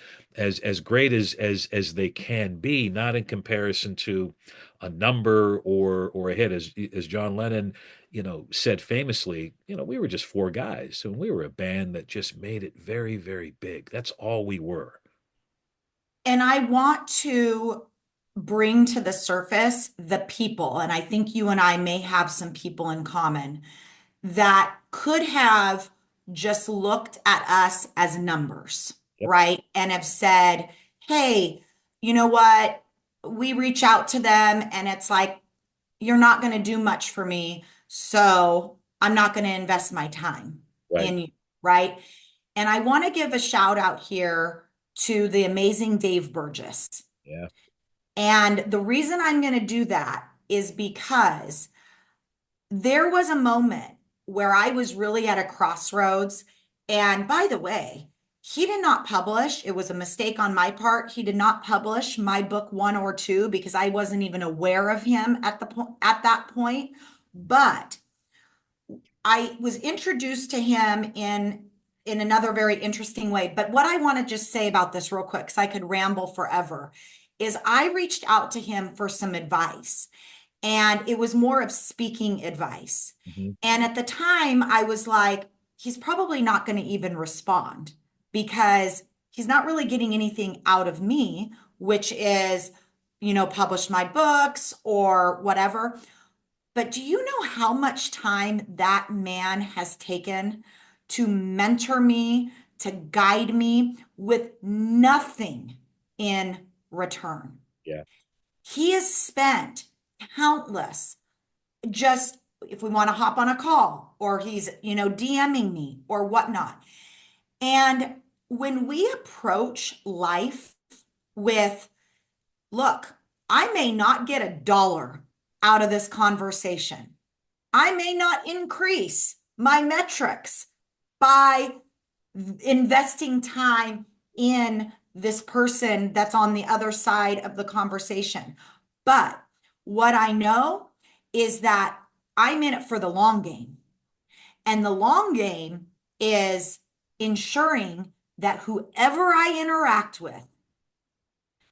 great as they can be, not in comparison to a number or a hit. As John Lennon, said famously, we were just four guys and we were a band that just made it very, very big. That's all we were. And I want to bring to the surface the people, and I think you and I may have some people in common that could have just looked at us as numbers, Yep. right? And have said, hey, you know what? We reach out to them and it's like, you're not going to do much for me. So I'm not going to invest my time Right. in you, right? And I want to give a shout out here to the amazing Dave Burgess. Yeah. And the reason I'm going to do that is because there was a moment where I was really at a crossroads. And by the way, he did not publish. It was a mistake on my part. He did not publish my book one or two because I wasn't even aware of him at that point. But I was introduced to him in another very interesting way. But what I want to just say about this real quick, because I could ramble forever, is I reached out to him for some advice. And it was more of speaking advice. Mhm. And at the time, I was like, he's probably not going to even respond because he's not really getting anything out of me, which is, publish my books or whatever. But do you know how much time that man has taken to mentor me, to guide me with nothing in return? Yeah. He has spent countless, just if we want to hop on a call or he's, DMing me or whatnot. And when we approach life with, look, I may not get $1 out of this conversation. I may not increase my metrics by investing time in this person that's on the other side of the conversation. But what I know is that I'm in it for the long game. And the long game is ensuring that whoever I interact with,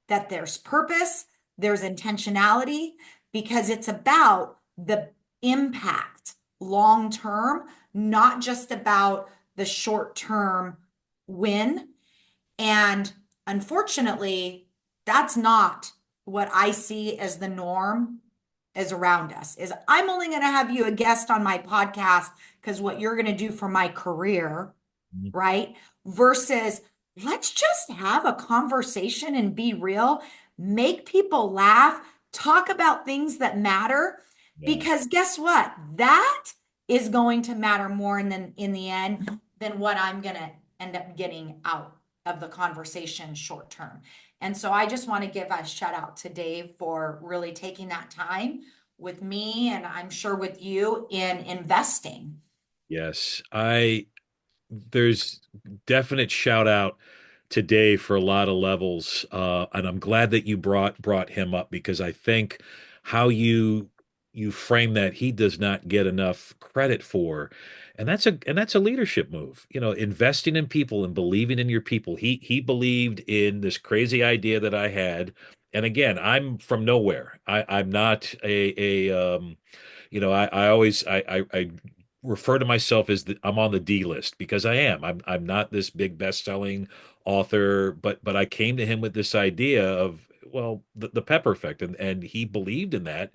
that there's purpose, there's intentionality, because it's about the impact long term, not just about the short term win. And unfortunately, that's not what I see as the norm is around us. Is I'm only going to have you a guest on my podcast because what you're going to do for my career, Mhm. right? Versus let's just have a conversation and be real, make people laugh, talk about things that matter Yeah. Because guess what? That is going to matter more in the end than what I'm going to end up getting out of the conversation short term. And so I just want to give a shout out to Dave for really taking that time with me, and I'm sure with you, in investing. Yes. There's definite shout out today for a lot of levels, and I'm glad that you brought him up because I think how you frame that he does not get enough credit for, and that's a leadership move. You know, investing in people and believing in your people. He believed in this crazy idea that I had, and again, I'm from nowhere. I'm not I always I refer to myself as I'm on the D list because I am. I'm not this big best-selling author, but I came to him with this idea of, well, the pepper effect, and he believed in that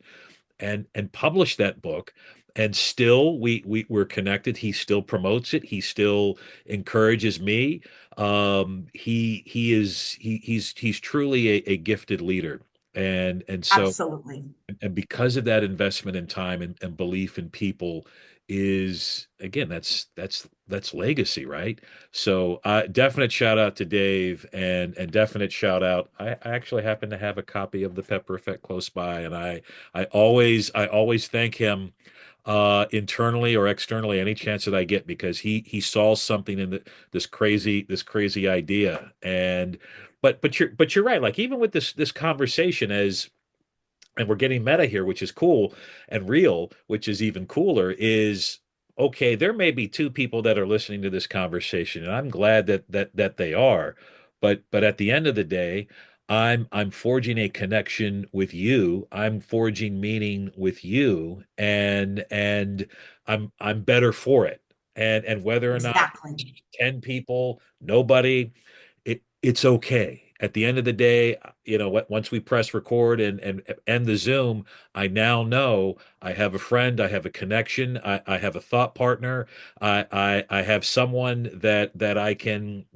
and published that book. And still we're connected. He still promotes it. He still encourages me. He's truly a gifted leader. And so Absolutely. and because of that investment in time and belief in people is again that's legacy, right? So definite shout out to Dave and definite shout out. I actually happen to have a copy of the Pepper Effect close by, and I always thank him internally or externally any chance that I get because he saw something in this crazy idea. And but you're right, like even with this conversation, as and we're getting meta here, which is cool, and real, which is even cooler, is okay, there may be two people that are listening to this conversation, and I'm glad that they are. But at the end of the day, I'm forging a connection with you. I'm forging meaning with you, and I'm better for it. And whether or not Exactly. 10 people, nobody, it's okay. At the end of the day, once we press record and end the Zoom, I now know I have a friend, I have a connection, I have a thought partner, I have someone that I can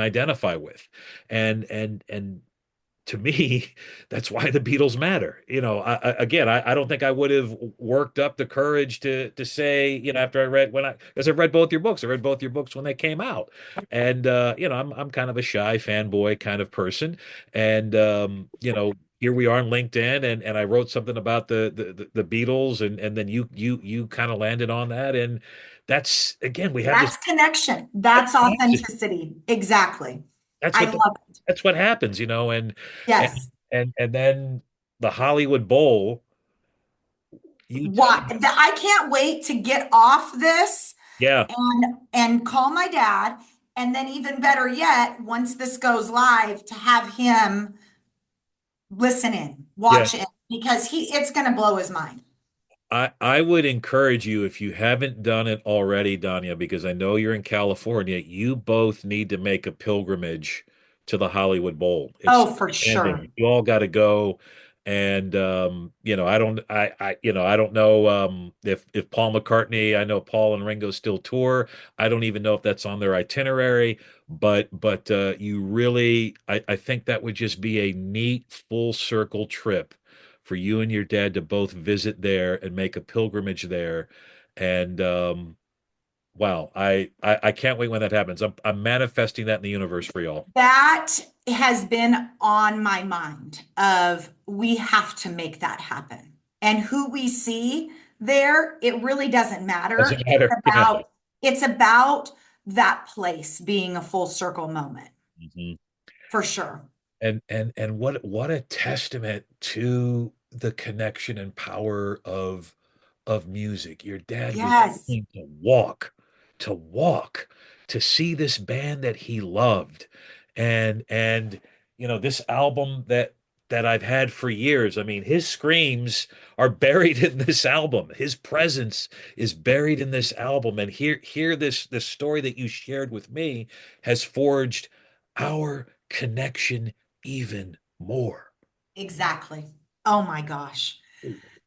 identify with. And to me, that's why the Beatles matter. Again, I don't think I would have worked up the courage to say, after I read when I because I've read both your books. I read both your books when they came out, and I'm kind of a shy fanboy kind of person, and here we are on LinkedIn, and I wrote something about the Beatles, and then you kind of landed on that, and that's again we have this That's connection. That's connection. authenticity. Exactly. That's I what love it. that's what happens, and Yes. and then the Hollywood Bowl, you tell Why? I can't wait to get off this yeah, and call my dad. And then even better yet, once this goes live, to have him listen in, yeah. watch it, because it's gonna blow his mind. I would encourage you if you haven't done it already, Danya, because I know you're in California, you both need to make a pilgrimage to the Hollywood Bowl. It's Oh, for sure. ending. You all got to go. And I don't know if Paul McCartney, I know Paul and Ringo still tour. I don't even know if that's on their itinerary, but you really I think that would just be a neat full circle trip for you and your dad to both visit there and make a pilgrimage there. And wow, I can't wait when that happens. I'm manifesting that in the universe for y'all. That has been on my mind of we have to make that happen. And who we see there, it really doesn't matter. Doesn't matter. Yeah. It's about that place being a full circle moment Mhm. for sure. And what a testament to the connection and power of music. Your dad was Yes, willing to walk, to see this band that he loved. And this album that I've had for years. I mean, his screams are buried in this album. His presence is buried in this album. And here this story that you shared with me has forged our connection even more. exactly. Oh my gosh.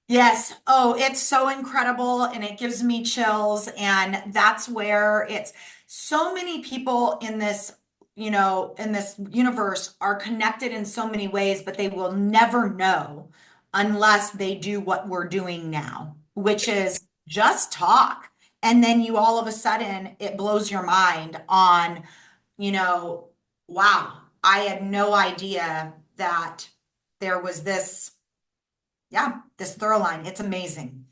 Yes. Oh, it's so incredible and it gives me chills. And that's where it's so many people in this, in this universe are connected in so many ways, but they will never know. unless they do what we're doing now, which is just talk. And then you all of a sudden it blows your mind on, you know, wow, I had no idea that there was this, yeah, this thorough line. It's amazing.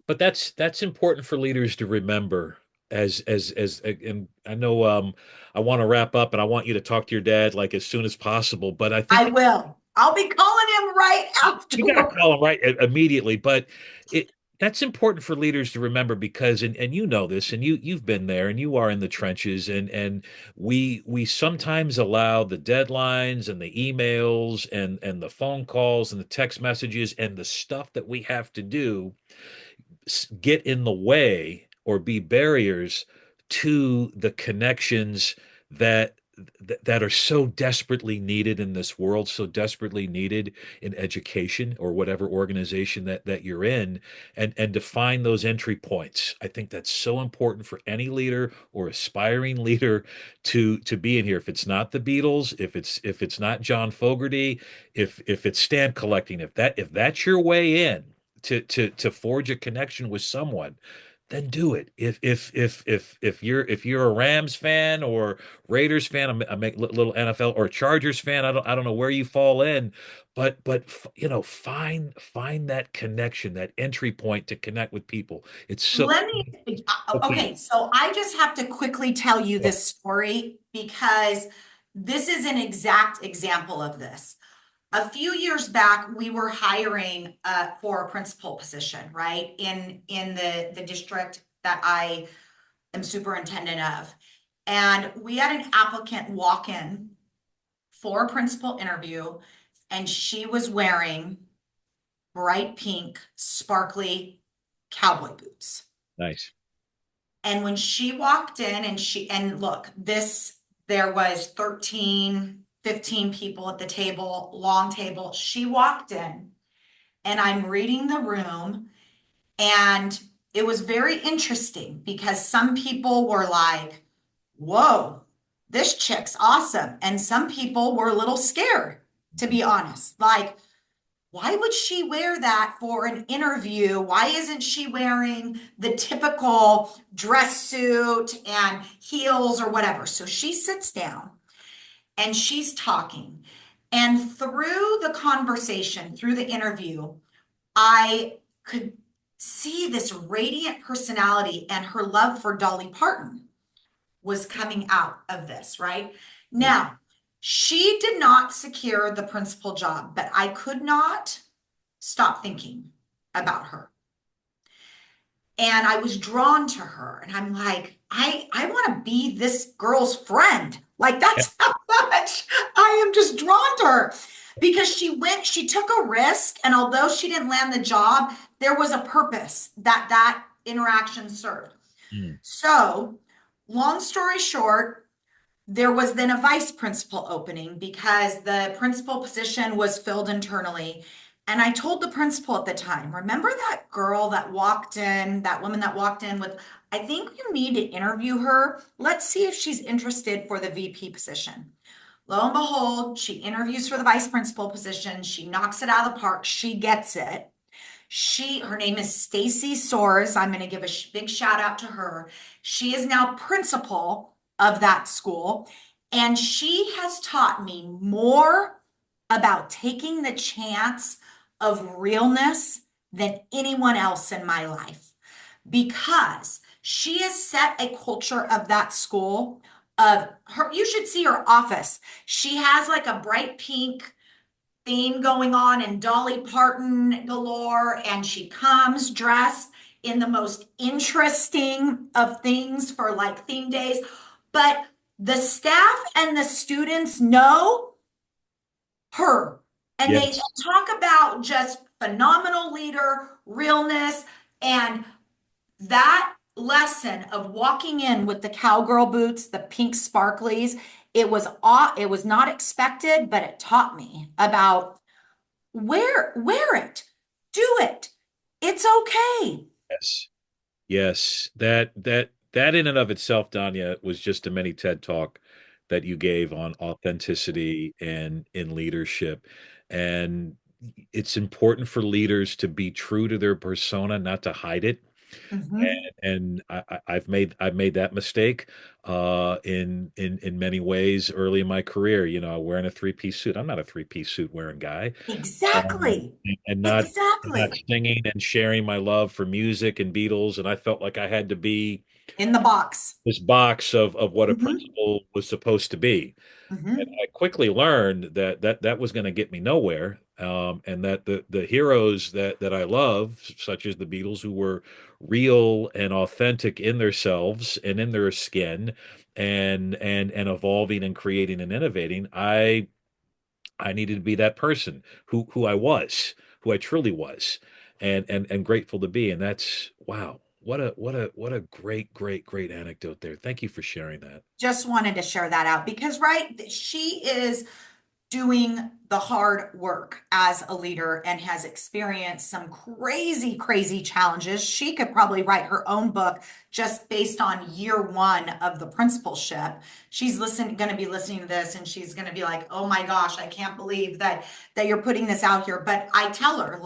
But that's important for leaders to remember as and I know I want to wrap up and I want you to talk to your dad like as soon as possible, but I think I will. I'll be calling him right you got to afterward. call him right immediately, but it that's important for leaders to remember because and you know this and you've been there and you are in the trenches and we sometimes allow the deadlines and the emails and the phone calls and the text messages and the stuff that we have to do get in the way or be barriers to the connections that that are so desperately needed in this world, so desperately needed in education or whatever organization that you're in, and to find those entry points. I think that's so important for any leader or aspiring leader to be in here. If it's not the Beatles, if it's not John Fogerty, if it's stamp collecting, if that's your way in to forge a connection with someone, then do it. If you're a Rams fan or Raiders fan, I make little NFL or Chargers fan. I don't know where you fall in, but find that connection, that entry point to connect with people. It's so Let me, okay. okay, so I just have to quickly tell you this story because this is an exact example of this. A few years back, we were hiring for a principal position, right? In the district that I am superintendent of. And we had an applicant walk in for a principal interview, and she was wearing bright pink, sparkly cowboy boots. Nice. And when she walked in and look, there was 13, 15 people at the table, long table. She walked in and I'm reading the room and it was very interesting because some people were like, whoa, this chick's awesome. And some people were a little scared, to be honest. Like, why would she wear that for an interview? Why isn't she wearing the typical dress suit and heels or whatever? So she sits down and she's talking. And through the conversation, through the interview, I could see this radiant personality and her love for Dolly Parton was coming out of this, right? Now, she did not secure the principal job, but I could not stop thinking about her. And I was drawn to her. And I'm like, I want to be this girl's friend. Like Yeah. that's how much I am just drawn to her. Because she took a risk. And although she didn't land the job, there was a purpose that that interaction served. Mm. So, long story short, there was then a vice principal opening because the principal position was filled internally. And I told the principal at the time, remember that girl that walked in, that woman that walked in with, I think you need to interview her. Let's see if she's interested for the VP position. Lo and behold, she interviews for the vice principal position. She knocks it out of the park. She gets it. Her name is Stacy Soares. I'm going to give a big shout out to her. She is now principal of that school, and she has taught me more about taking the chance of realness than anyone else in my life because she has set a culture of that school of her. You should see her office. She has like a bright pink theme going on and Dolly Parton galore, and she comes dressed in the most interesting of things for like theme days. But the staff and the students know her, and they Yes. talk about just phenomenal leader, realness, and that lesson of walking in with the cowgirl boots, the pink sparklies, it was not expected, but it taught me about wear it, do it. It's okay. Yes. Yes, that in and of itself, Danya, was just a mini TED talk that you gave on authenticity and in leadership. And it's important for leaders to be true to their persona, not to hide it. Hmm. And I've made that mistake in many ways early in my career. You know, wearing a three-piece suit. I'm not a three-piece suit wearing guy, um, Exactly. and not Exactly. singing and sharing my love for music and Beatles. And I felt like I had to be In the box. this box of what a Hmm. principal was supposed to be. And Hmm. I quickly learned that was going to get me nowhere, and that the heroes that I love, such as the Beatles, who were real and authentic in themselves and in their skin, and evolving and creating and innovating, I needed to be that person who I was, who I truly was, and grateful to be. And that's wow. What a great anecdote there. Thank you for sharing that. Just wanted to share that out because, right, she is doing the hard work as a leader and has experienced some crazy, crazy challenges. She could probably write her own book just based on year one of the principalship. She's going to be listening to this and she's going to be like, "Oh my gosh, I can't believe that you're putting this out here." But I tell her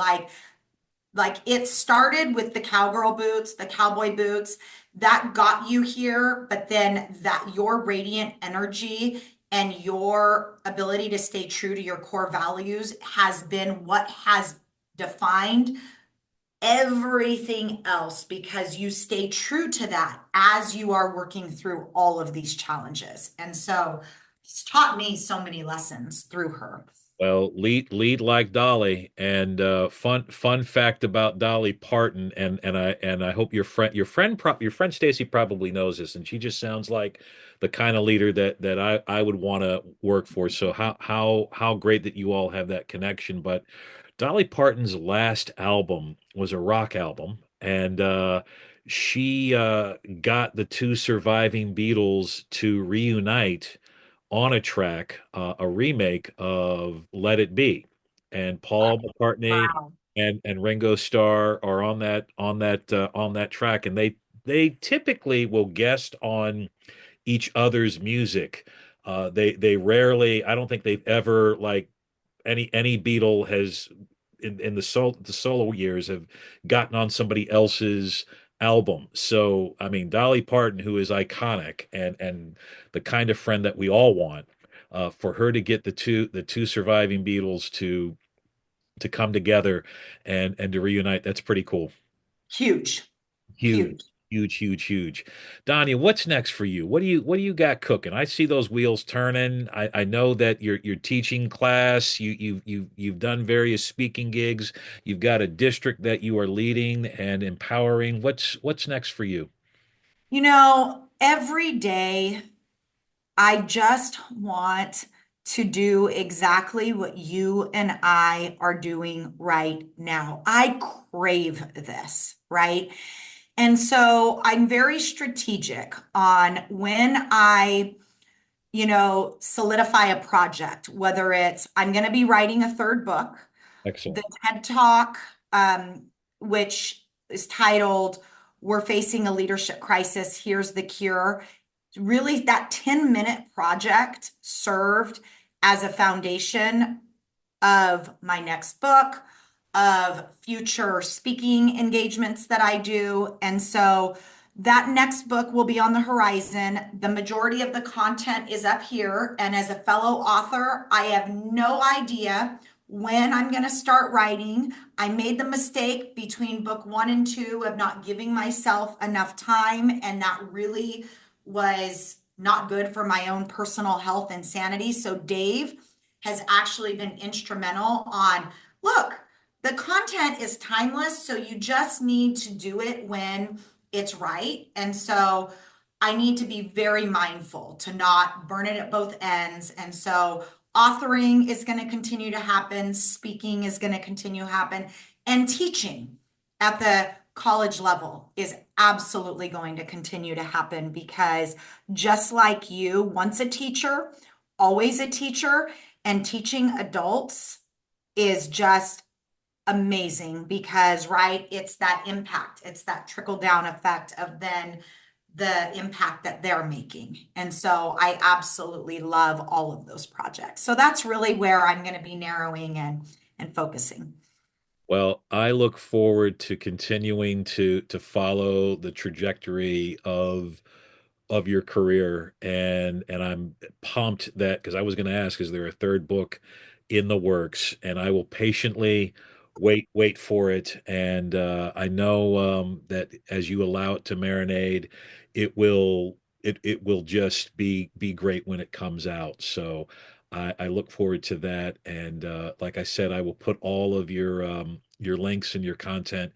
like it started with the cowgirl boots, the cowboy boots that got you here, but then that your radiant energy and your ability to stay true to your core values has been what has defined everything else because you stay true to that as you are working through all of these challenges. And so it's taught me so many lessons through her. Well, lead like Dolly, and fun fact about Dolly Parton, and I hope your friend Stacy probably knows this, and she just sounds like the kind of leader that I would want to work for. So how great that you all have that connection. But Dolly Parton's last album was a rock album, and she got the two surviving Beatles to reunite on a track, a remake of Let It Be, and Paul McCartney Wow. and Ringo Starr are on that track, and they typically will guest on each other's music. They rarely, I don't think they've ever like any Beatle has in the solo years have gotten on somebody else's album. So I mean, Dolly Parton, who is iconic and the kind of friend that we all want, for her to get the two surviving Beatles to come together and to reunite, that's pretty cool. Huge, Huge, huge. huge. Donya, what's next for you? What do you got cooking? I see those wheels turning. I know that you're teaching class. You've done various speaking gigs. You've got a district that you are leading and empowering. What's next for you? Every day I just want to do exactly what you and I are doing right now. I crave this, right? And so I'm very strategic on when I solidify a project, whether it's I'm going to be writing a third book, the Excellent. TED Talk, which is titled "We're Facing a Leadership Crisis. Here's the Cure." Really, that 10-minute project served as a foundation of my next book, of future speaking engagements that I do. And so that next book will be on the horizon. The majority of the content is up here. And as a fellow author, I have no idea when I'm going to start writing. I made the mistake between book one and two of not giving myself enough time, and that really was not good for my own personal health and sanity. So Dave has actually been instrumental on, look, the content is timeless, so you just need to do it when it's right. And so I need to be very mindful to not burn it at both ends. And so authoring is going to continue to happen, speaking is going to continue to happen, and teaching at the college level is absolutely going to continue to happen because just like you, once a teacher, always a teacher, and teaching adults is just amazing because, right, it's that impact, it's that trickle down effect of then the impact that they're making. And so I absolutely love all of those projects. So that's really where I'm going to be narrowing and focusing. Well, I look forward to continuing to follow the trajectory of your career, and I'm pumped that because I was going to ask, is there a third book in the works? And I will patiently wait for it. And I know that as you allow it to marinate, it will just be great when it comes out. So I look forward to that. And like I said, I will put all of your links and your content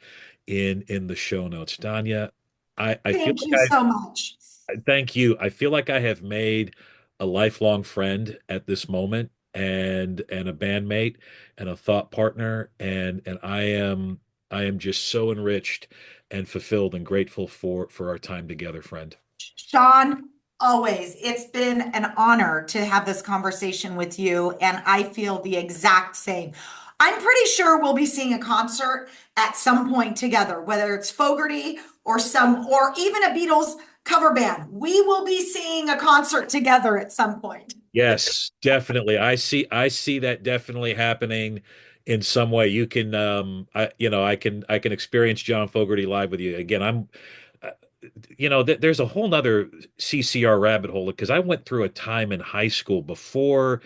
in the show notes. Danya, I feel Thank you like so much. thank you. I feel like I have made a lifelong friend at this moment and a bandmate and a thought partner and I am just so enriched and fulfilled and grateful for our time together, friend. Sean, always, it's been an honor to have this conversation with you, and I feel the exact same. I'm pretty sure we'll be seeing a concert at some point together, whether it's Fogerty or even a Beatles cover band. We will be seeing a concert together at some point. Yes, definitely. I see that definitely happening in some way. You can I can experience John Fogerty live with you. Again, I'm uh, there's a whole nother CCR rabbit hole because I went through a time in high school before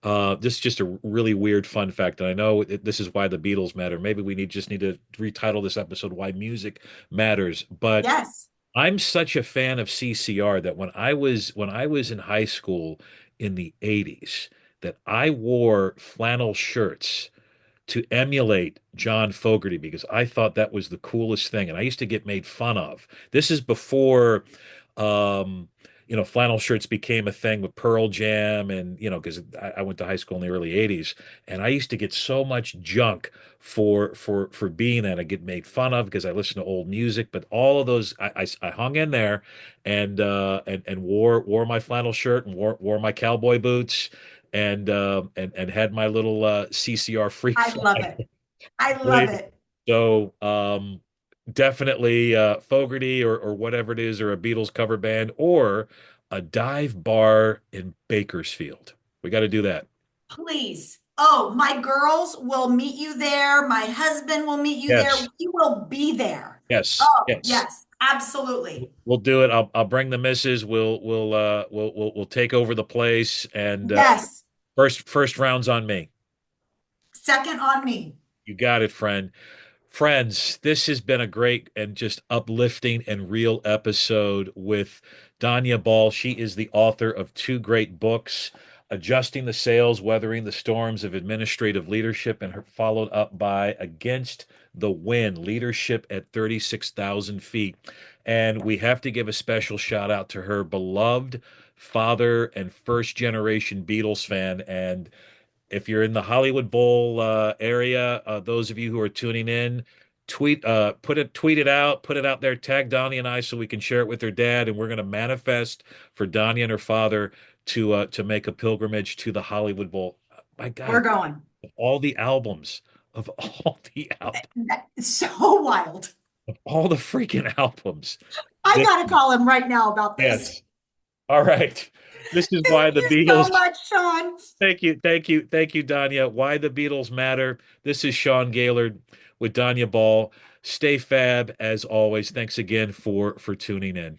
this is just a really weird fun fact, and I know this is why the Beatles matter. Maybe we need to retitle this episode "Why Music Matters." But Yes. I'm such a fan of CCR that when I was in high school in the 80s, that I wore flannel shirts to emulate John Fogerty because I thought that was the coolest thing, and I used to get made fun of. This is before, um, flannel shirts became a thing with Pearl Jam, and because I went to high school in the early '80s, and I used to get so much junk for being that. I get made fun of because I listen to old music, but all of those, I hung in there, and wore my flannel shirt and wore my cowboy boots and had my little CCR freak I love flag. it. I love it. So definitely Fogerty or whatever it is, or a Beatles cover band, or a dive bar in Bakersfield. We got to do that. Please. Oh, my girls will meet you there. My husband will meet you there. Yes, We will be there. yes, Oh, yes. yes, absolutely. We'll do it. I'll bring the missus. We'll take over the place, and Yes. first round's on me. Second on me. You got it, friend. Friends, this has been a great and just uplifting and real episode with Donya Ball. She is the author of two great books, Adjusting the Sails, Weathering the Storms of Administrative Leadership, and followed up by Against the Wind, Leadership at 36,000 Feet. And we have to give a special shout out to her beloved father and first generation Beatles fan. And if you're in the Hollywood Bowl area, those of you who are tuning in, tweet it out, put it out there, tag Donnie and I so we can share it with her dad, and we're going to manifest for Donnie and her father to make a pilgrimage to the Hollywood Bowl. My We're God, going. of all the albums, of all the albums, It's so wild. of all the freaking albums. I This, got to call him right now about this. yes. All right. This is Thank why the you so Beatles. much, Sean. Thank you, Danya. Why the Beatles matter. This is Sean Gaylord with Donya Ball. Stay fab as always. Thanks again for tuning in.